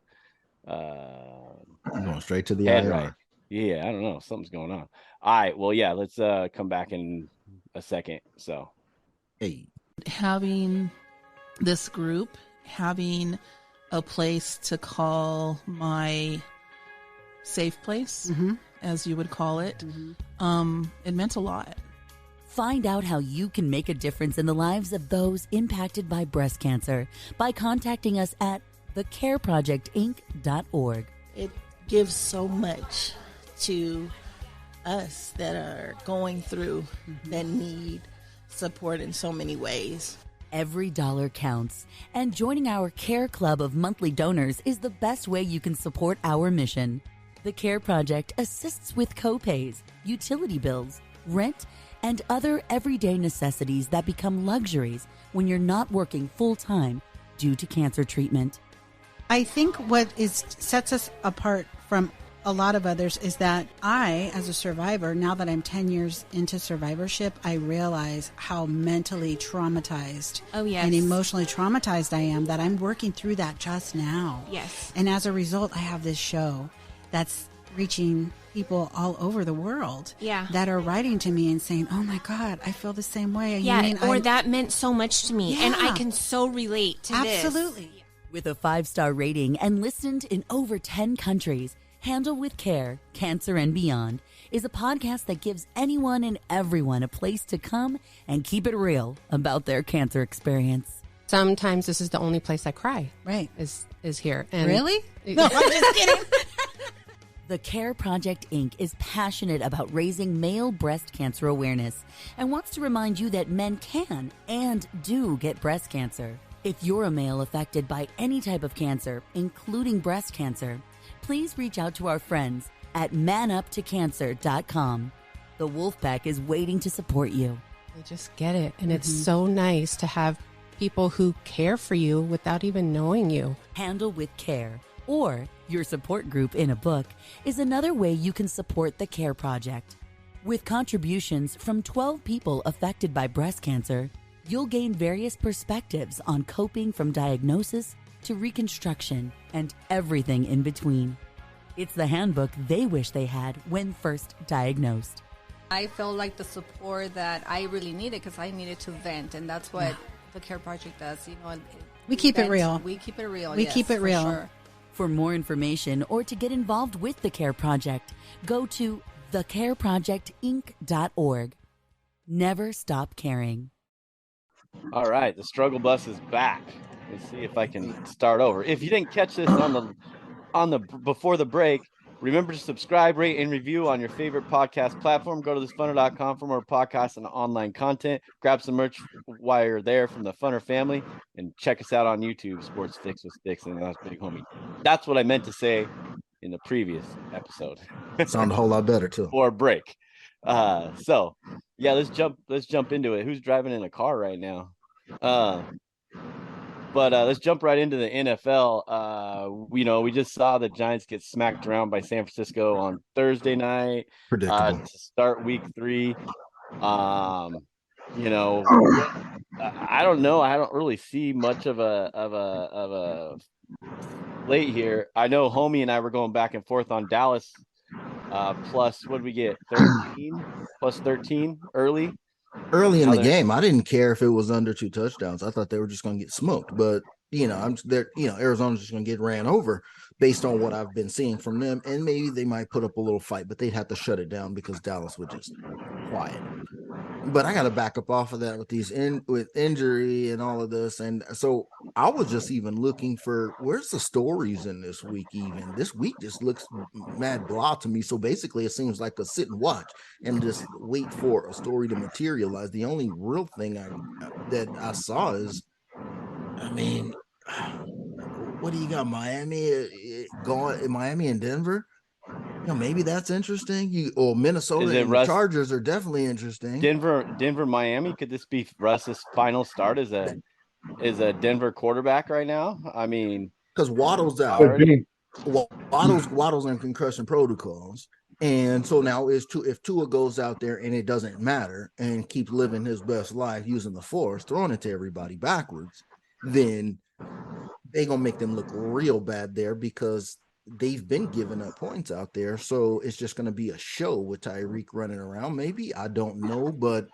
straight to the head IR. right. Yeah, I don't know. Something's going on. All right. Well, yeah, let's come back in a second. So, hey, having this group, having a place to call my safe place, as you would call it, it meant a lot. Find out how you can make a difference in the lives of those impacted by breast cancer by contacting us at thecareprojectinc.org. It gives so much to us that are going through that need support in so many ways. Every dollar counts, and joining our Care Club of monthly donors is the best way you can support our mission. The Care Project assists with co-pays, utility bills, rent, and other everyday necessities that become luxuries when you're not working full-time due to cancer treatment. I think what sets us apart from a lot of others is that I, as a survivor, now that I'm 10 years into survivorship, I realize how mentally traumatized and emotionally traumatized I am, that I'm working through that just now. Yes. And as a result, I have this show that's reaching people all over the world that are writing to me and saying, oh my God, I feel the same way. That meant so much to me. And I can so relate to this. Absolutely. With a 5-star rating and listened in over 10 countries, Handle with Care, Cancer and Beyond is a podcast that gives anyone and everyone a place to come and keep it real about their cancer experience. Sometimes this is the only place I cry. Right. Is here. And really? No, I'm just kidding. The Care Project, Inc. is passionate about raising male breast cancer awareness and wants to remind you that men can and do get breast cancer. If you're a male affected by any type of cancer, including breast cancer, please reach out to our friends at manuptocancer.com. The Wolfpack is waiting to support you. I just get it. And it's so nice to have people who care for you without even knowing you. Handle with Care, or your support group in a book, is another way you can support the Care Project. With contributions from 12 people affected by breast cancer, you'll gain various perspectives on coping from diagnosis to reconstruction and everything in between. It's the handbook they wish they had when first diagnosed. I felt like the support that I really needed, because I needed to vent, and that's what the Care Project does. We keep it real. We keep it real. We keep it real. Sure. For more information or to get involved with the Care Project, go to thecareprojectinc.org. Never stop caring. All right, the struggle bus is back. Let's see if I can start over. If you didn't catch this on the before the break, remember to subscribe, rate, and review on your favorite podcast platform. Go to thisfunner.com for more podcasts and online content. Grab some merch while you're there from the Funner family, and check us out on YouTube, Sports Fix with Stix and That's Big Homie. That's what I meant to say in the previous episode. Sound a whole lot better too. Or break. So yeah, let's jump into it. Who's driving in a car right now? But let's jump right into the NFL. We just saw the Giants get smacked around by San Francisco on Thursday night Predictable. to start week 3. I don't know. I don't really see much of a late here. I know Homie and I were going back and forth on Dallas plus, what did we get? 13 plus 13 early in the game. I didn't care if it was under 2 touchdowns. I thought they were just going to get smoked, but Arizona's just going to get ran over based on what I've been seeing from them, and maybe they might put up a little fight, but they'd have to shut it down because Dallas would just quiet. But I got to back up off of that with injury and all of this, and so I was just even looking for where's the stories in this week. Even this week just looks mad blah to me. So basically, it seems like a sit and watch and just wait for a story to materialize. The only real thing that I saw is, what do you got? Miami and Denver. maybe that's interesting. Or Minnesota Is it and the Russ? Chargers are definitely interesting. Denver, Miami. Could this be Russ's final start as a Denver quarterback right now? I mean, because Waddle's out. already. Waddle's in concussion protocols. And so now if Tua goes out there and it doesn't matter and keeps living his best life using the force, throwing it to everybody backwards, then they're going to make them look real bad there because they've been giving up points out there. So it's just going to be a show with Tyreek running around. Maybe, I don't know, but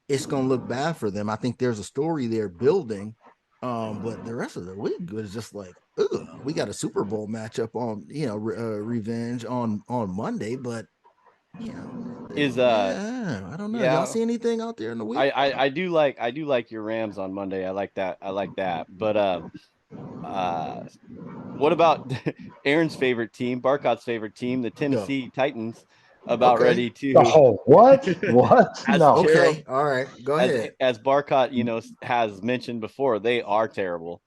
it's going to look bad for them. I think there's a story they're building. But the rest of the week was just like, we got a Super Bowl matchup on, revenge on Monday, but I don't know. Y'all see anything out there in the week? I do like your Rams on Monday. I like that. But what about Aaron's favorite team, Barcott's favorite team, the Tennessee Titans, about ready to what? No. Okay, all right, go ahead. As Barcott, has mentioned before, they are terrible.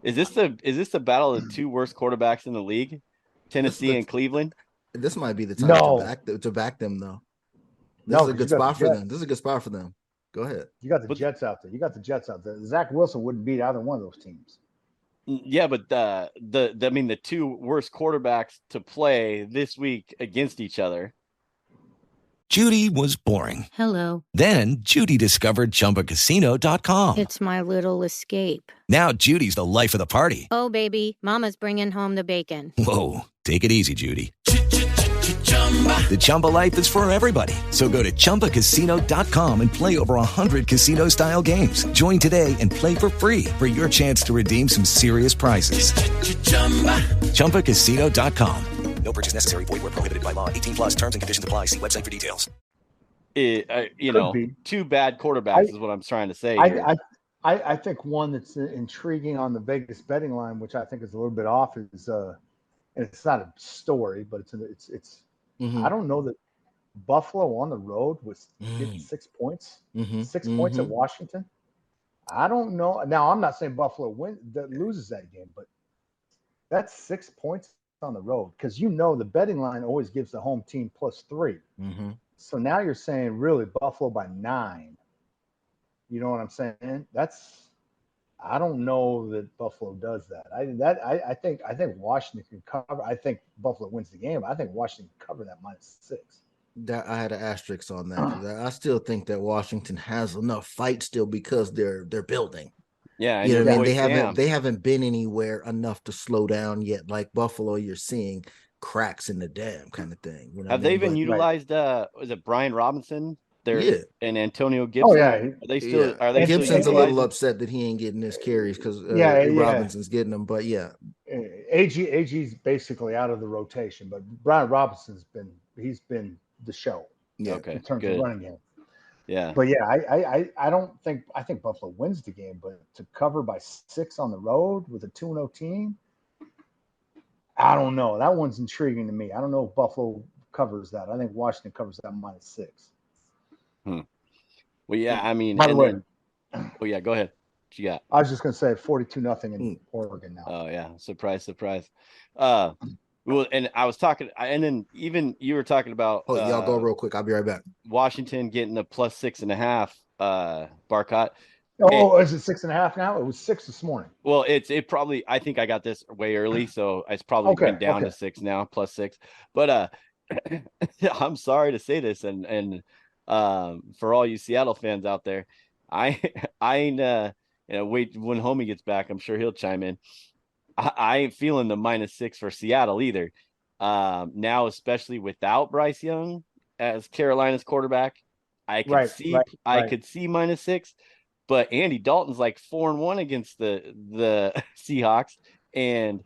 Is this the battle of the two worst quarterbacks in the league, Tennessee and Cleveland? This might be the time to back them, though. This is a good spot for them. This is a good spot for them. Go ahead. You got the Jets out there. Zach Wilson wouldn't beat either one of those teams. Yeah, but the two worst quarterbacks to play this week against each other. Judy was boring. Hello. Then Judy discovered ChumbaCasino.com. It's my little escape. Now Judy's the life of the party. Oh, baby, mama's bringing home the bacon. Whoa, take it easy, Judy. The Chumba life is for everybody. So go to ChumbaCasino.com and play over 100 casino-style games. Join today and play for free for your chance to redeem some serious prizes. ChumbaCasino.com. No purchase necessary. Void where prohibited by law. 18+ terms and conditions apply. See website for details. Two bad quarterbacks is what I'm trying to say here. I think one that's intriguing on the Vegas betting line, which I think is a little bit off, is and it's not a story, but it's I don't know that Buffalo on the road was getting 6 points, 6 points at Washington. I don't know. Now I'm not saying Buffalo loses that game, but that's 6 points on the road because the betting line always gives the home team +3. So now you're saying really Buffalo by 9. You know what I'm saying? I don't know that Buffalo does that. I think Washington can cover. I think Buffalo wins the game. I think Washington can cover that -6. That I had an asterisk on that. I still think that Washington has enough fight still because they're building. Yeah, you know what I mean? They haven't been anywhere enough to slow down yet. Like Buffalo, you're seeing cracks in the dam kind of thing. Have they even utilized was it Brian Robinson there and Antonio Gibson? Oh yeah. Are they still Gibson's a little upset that he ain't getting his carries because Robinson's getting them, but AG's basically out of the rotation, but Brian Robinson's been the show. Yeah, in terms of running game. Yeah. But I think Buffalo wins the game, but to cover by 6 on the road with a 2-0 team, I don't know. That one's intriguing to me. I don't know if Buffalo covers that. I think Washington covers that -6. Well, yeah, I mean, by the way, go ahead. What you got? I was just going to say 42-0 in Oregon now. Oh yeah, surprise. Well, and I was talking, and then even you were talking about. Y'all go real quick. I'll be right back. Washington getting a +6.5. Barcott. Is it 6.5 now? It was 6 this morning. Well, it probably. I think I got this way early, so it's probably went down to 6 now, +6. But I'm sorry to say this, and for all you Seattle fans out there, I ain't wait when homie gets back. I'm sure he'll chime in. I ain't feeling the -6 for Seattle either. Now, especially without Bryce Young as Carolina's quarterback, I could see -6, but Andy Dalton's like 4-1 against the Seahawks, and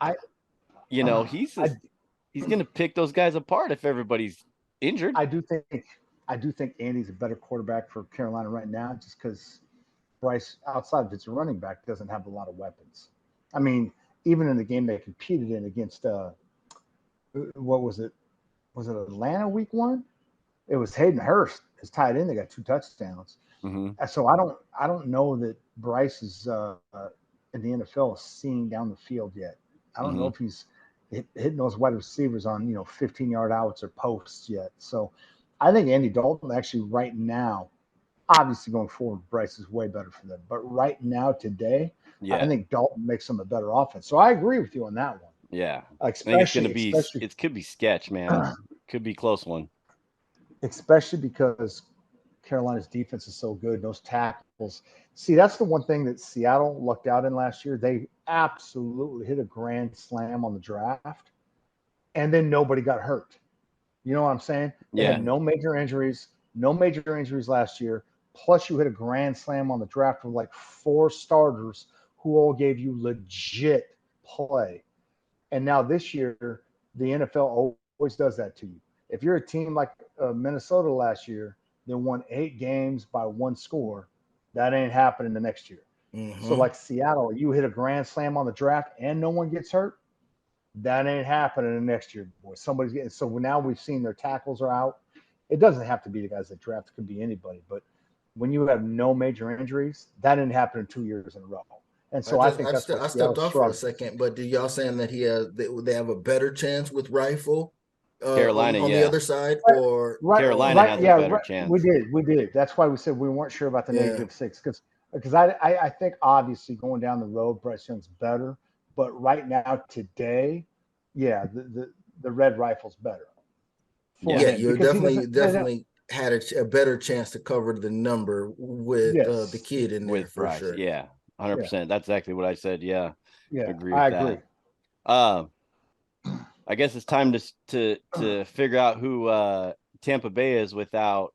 he's going to pick those guys apart if everybody's injured. I do think Andy's a better quarterback for Carolina right now, just because Bryce, outside of its running back, doesn't have a lot of weapons. I mean, even in the game they competed in against, what was it? Was it Atlanta week 1? It was Hayden Hurst, his tight end. They got 2 touchdowns. So I don't know that Bryce is in the NFL seeing down the field yet. I don't know if he's hitting those wide receivers on 15-yard outs or posts yet. So I think Andy Dalton actually right now, obviously going forward, Bryce is way better for them. But right now today, I think Dalton makes them a better offense. So I agree with you on that one. Yeah, I think it's Especially, going to be. It could be sketch, man. Could be a close one. Especially because Carolina's defense is so good. Those tackles. See, that's the one thing that Seattle lucked out in last year. They absolutely hit a grand slam on the draft, and then nobody got hurt. You know what I'm saying? They had no major injuries last year. Plus, you hit a grand slam on the draft with like 4 starters who all gave you legit play. And now this year, the NFL always does that to you. If you're a team like Minnesota last year that won 8 games by 1 score, that ain't happening the next year. Mm-hmm. So like Seattle, you hit a grand slam on the draft and no one gets hurt, that ain't happening the next year, boy. Somebody's getting. So now we've seen their tackles are out. It doesn't have to be the guys that draft. It could be anybody. But when you have no major injuries, that didn't happen in 2 years in a row. And so I think that's what I stepped off for a second. But do y'all saying that they have a better chance with Rifle? Carolina on the other side, or Carolina has a better chance. We did. That's why we said we weren't sure about the -6 because I think obviously going down the road, Bryce Young's better, but right now today, the Red Rifle's better. You definitely had a better chance to cover the number with the kid in there with for Bryce. sure. Yeah, 100%. That's exactly what I said. Yeah, agree with I that. agree. I guess it's time to figure out who Tampa Bay is without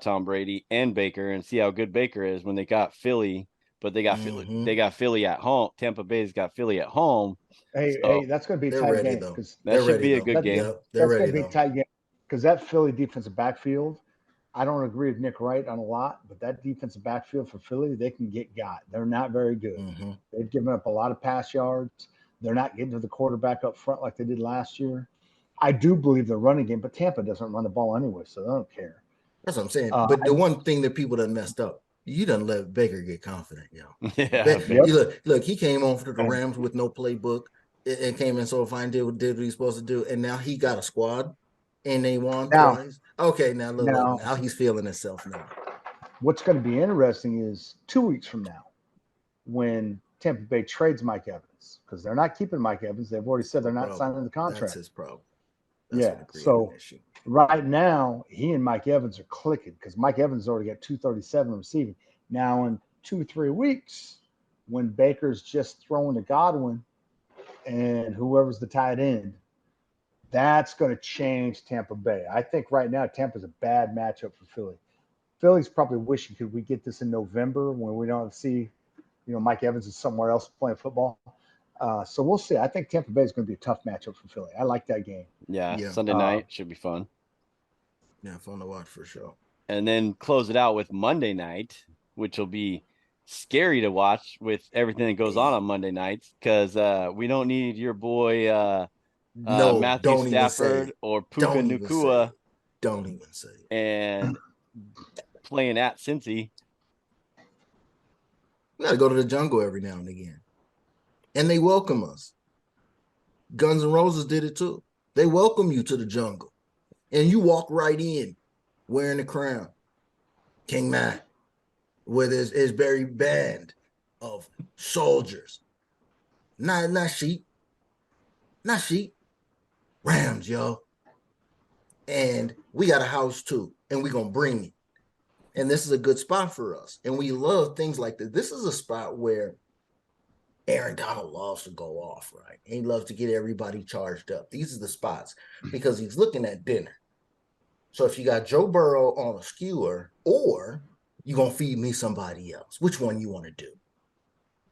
Tom Brady and Baker, and see how good Baker is when they got Philly, but they got Philly at home. Tampa Bay's got Philly at home. Hey, that's going to be a tight game because that should be a good game. Yep, that's going to be a tight game because that Philly defensive backfield. I don't agree with Nick Wright on a lot, but that defensive backfield for Philly, they can get got. They're not very good. Mm-hmm. They've given up a lot of pass yards. They're not getting to the quarterback up front like they did last year. I do believe the running game, but Tampa doesn't run the ball anyway, so they don't care. That's what I'm saying. But the one thing that people done messed up, you done let Baker get confident, Look, he came on for the Rams with no playbook and came in so fine, did what he's supposed to do, and now he got a squad and they won twice. Okay, now look, now he's feeling himself now. What's going to be interesting is 2 weeks from now when Tampa Bay trades Mike Evans, because they're not keeping Mike Evans. They've already said they're not signing the contract. That's his problem. So right now, he and Mike Evans are clicking because Mike Evans already got 237 receiving. Now in 2-3 weeks, when Baker's just throwing to Godwin and whoever's the tight end, that's going to change Tampa Bay. I think right now Tampa's a bad matchup for Philly. Philly's probably wishing could we get this in November when we don't see, Mike Evans is somewhere else playing football. So we'll see. I think Tampa Bay is going to be a tough matchup for Philly. I like that game. Yeah. Sunday night should be fun. Yeah, fun to watch for sure. And then close it out with Monday night, which will be scary to watch with everything that goes on Monday nights, because we don't need your boy Matthew Stafford or Puka Nacua. Don't even say it. And playing at Cincy. We got to go to the jungle every now and again. And they welcome us. Guns N' Roses did it too. They welcome you to the jungle. And you walk right in wearing the crown. King Matt with his very band of soldiers. Not sheep. Not sheep. Rams, yo. And we got a house too. And we're going to bring it. And this is a good spot for us. And we love things like this. This is a spot where Aaron Donald loves to go off, right? And he loves to get everybody charged up. These are the spots because he's looking at dinner. So if you got Joe Burrow on a skewer, or you're going to feed me somebody else, which one you want to do?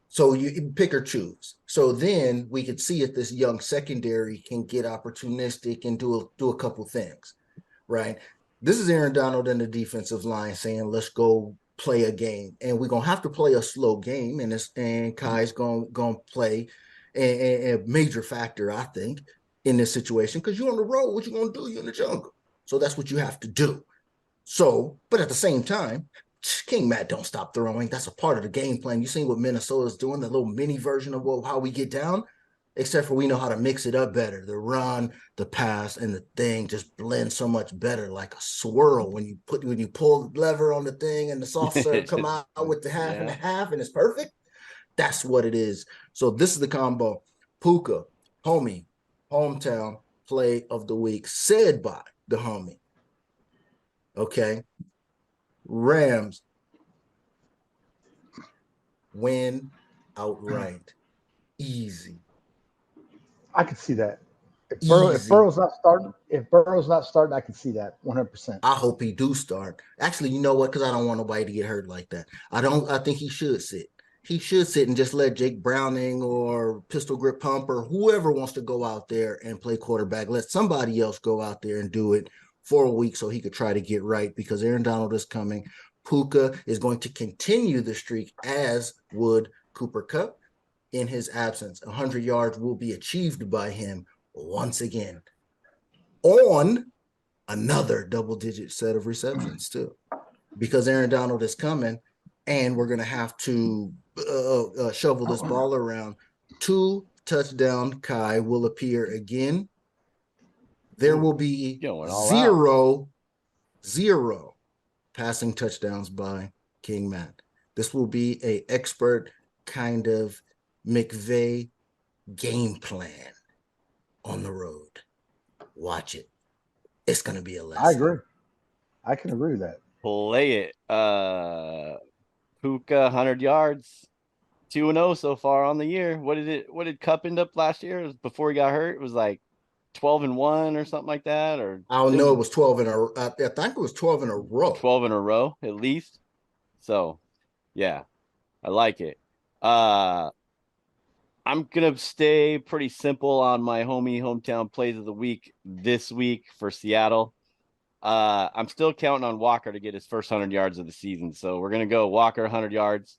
So you pick or choose. So then we could see if this young secondary can get opportunistic and do a couple things, right? This is Aaron Donald and the defensive line saying, let's go play a game. And we're going to have to play a slow game. And Kai's going to play a major factor, I think, in this situation. Because you're on the road. What you going to do? You're in the jungle. So that's what you have to do. So, but at the same time, King Matt don't stop throwing. That's a part of the game plan. You seen what Minnesota's doing, the little mini version of how we get down. except for we know how to mix it up better. The run, the pass, and the thing just blend so much better, like a swirl. When you pull the lever on the thing and the soft serve come out with the half and a half, and it's perfect. That's what it is. So this is the combo. Puka, homie, hometown play of the week, said by the homie. Okay. Rams win outright. Easy. I could see that. If Easy. Burrow's not starting, I can see that 100%. I hope he do start. Actually, you know what? Because I don't want nobody to get hurt like that. I think he should sit. He should sit and just let Jake Browning or Pistol Grip Pump or whoever wants to go out there and play quarterback. Let somebody else go out there and do it for a week so he could try to get right, because Aaron Donald is coming. Puka is going to continue the streak, as would Cooper Kupp in his absence. 100 yards will be achieved by him once again on another double-digit set of receptions too, because Aaron Donald is coming, and we're going to have to shovel this ball around. 2 touchdown Kai will appear again. There will be zero passing touchdowns by King Matt. This will be a expert kind of McVay game plan on the road. Watch it. It's going to be a lesson. I agree. I can agree with that. Play it. Puka, 100 yards, 2-0 so far on the year. What did Cup end up last year? It was before he got hurt. It was like 12-1 or something like that. Or I don't know. It was 12 in a. I think it was 12 in a row. 12 in a row at least. So, yeah, I like it. I'm gonna stay pretty simple on my hometown plays of the week this week for Seattle. I'm still counting on Walker to get his first 100 yards of the season. So we're gonna go Walker 100 yards.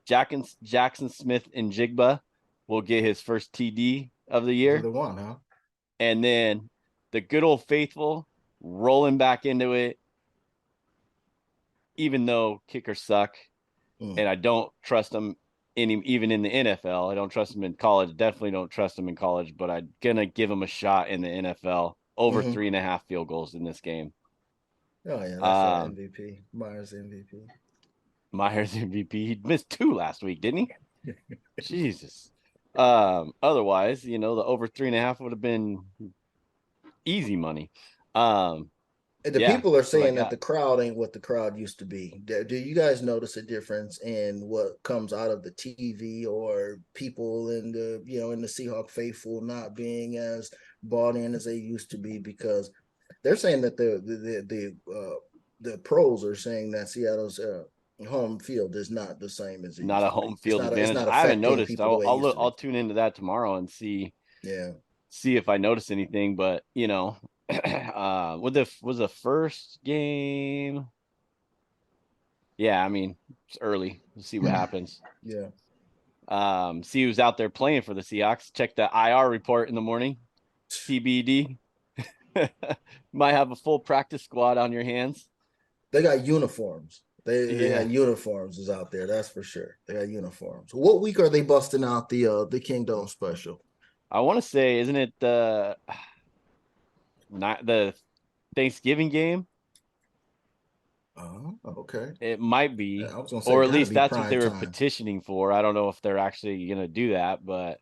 Jackson Smith and Jigba will get his first TD of the year. The one, huh? And then the good old faithful rolling back into it, even though kickers suck, and I don't trust them even in the NFL. I don't trust them in college. Definitely don't trust them in college, but I'm gonna give them a shot in the NFL. Over 3.5 field goals in this game. Oh yeah, that's MVP. Myers MVP. Myers MVP. He missed 2 last week, didn't he? Jesus. Otherwise, the over 3.5 would have been easy money. People are saying that the crowd ain't what the crowd used to be. Do you guys notice a difference in what comes out of the TV, or people in the in the Seahawk faithful not being as bought in as they used to be? Because they're saying that the pros are saying that Seattle's home field is not the same as it not used a to home be. field advantage. I haven't noticed. I'll tune into that tomorrow and see. Yeah. See if I notice anything, but was the first game. Yeah, I mean, it's early. We'll see what happens. Yeah. See who's out there playing for the Seahawks. Check the IR report in the morning. TBD. Might have a full practice squad on your hands. They got uniforms. They got uniforms is out there. That's for sure. They got uniforms. What week are they busting out the Kingdom special? I want to say, isn't it the Thanksgiving game? Oh, okay. It might be, I was gonna say, or at least that's what they were time. petitioning for. I don't know if they're actually going to do that, but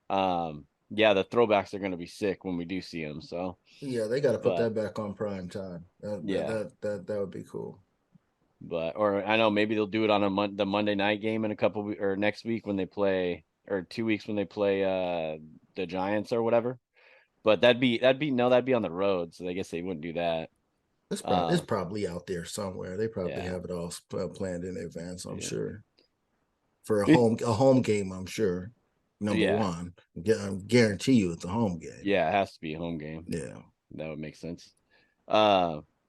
yeah, the throwbacks are going to be sick when we do see them. So yeah, they got to put that back on prime time. That would be cool. But I know maybe they'll do it on the Monday night game in a couple or next week when they play, or 2 weeks when they play the Giants or whatever. But that'd be on the road, so I guess they wouldn't do that. It's probably out there somewhere. They probably have it all planned in advance, I'm sure. For a home game, I'm sure. Number one, I guarantee you it's a home game. Yeah, it has to be a home game. Yeah, that would make sense.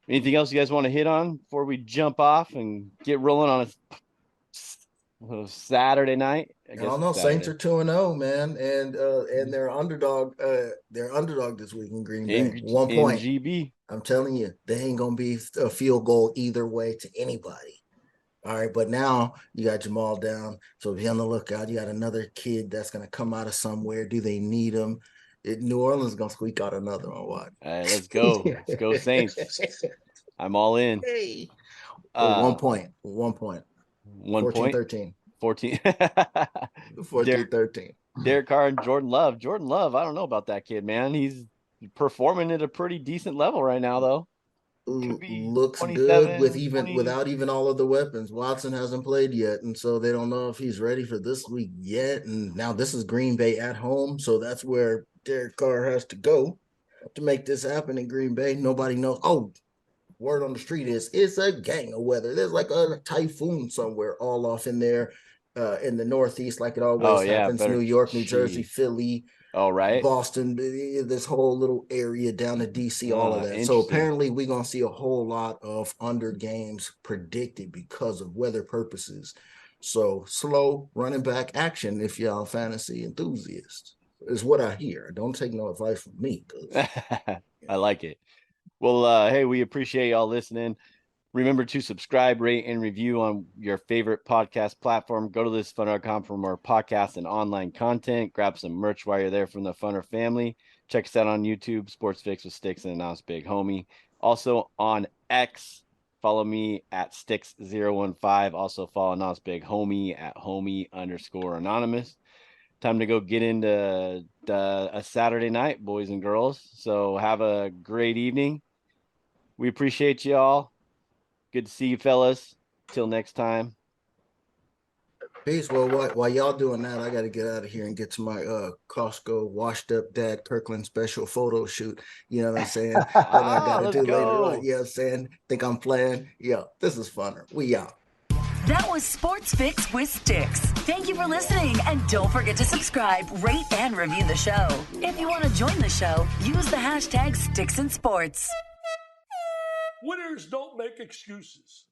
Anything else you guys want to hit on before we jump off and get rolling on a Saturday night? I don't know. Saints are 2-0, man, and they're underdog. They're underdog this week in Green Bay. 1 point. GB. I'm telling you, they ain't gonna be a field goal either way to anybody. All right, but now you got Jamal down, so be on the lookout. You got another kid that's going to come out of somewhere. Do they need him? New Orleans is going to squeak out another one. What? All right, let's go. Let's go, Saints. I'm all in. Hey. 1 point. 1 point. 1 point. 13. 14. 13. Derek Carr and Jordan Love. Jordan Love, I don't know about that kid, man. He's performing at a pretty decent level right now, though. Looks good without even all of the weapons. Watson hasn't played yet, and so they don't know if he's ready for this week yet. And now this is Green Bay at home, so that's where Derek Carr has to go to make this happen in Green Bay. Nobody knows. Oh, word on the street is it's a gang of weather. There's like a typhoon somewhere all off in there in the Northeast, like it always happens. New York, New Jersey, Philly. All right. Boston, this whole little area down to DC, all of that. So apparently we're going to see a whole lot of under games predicted because of weather purposes. So slow running back action if y'all fantasy enthusiasts is what I hear. Don't take no advice from me. I like it. Well, hey, we appreciate y'all listening. Remember to subscribe, rate, and review on your favorite podcast platform. Go to thisfunner.com for more podcasts and online content. Grab some merch while you're there from the Funner family. Check us out on YouTube, Sports Fix with Stix and Announce Big Homie. Also on X, follow me at Stix015. Also follow Announce Big Homie at homie_anonymous. Time to go get into a Saturday night, boys and girls. So have a great evening. We appreciate you all. Good to see you, fellas. Till next time. Peace. Well, while y'all doing that, I got to get out of here and get to my Costco washed up dad Kirkland special photo shoot. You know what I'm saying? That I got to do later on. You know what I'm saying? Think I'm playing? Yeah, this is funner. We out. That was Sports Fix with Stix. Thank you for listening, and don't forget to subscribe, rate, and review the show. If you want to join the show, use the hashtag StixandSports. Winners don't make excuses.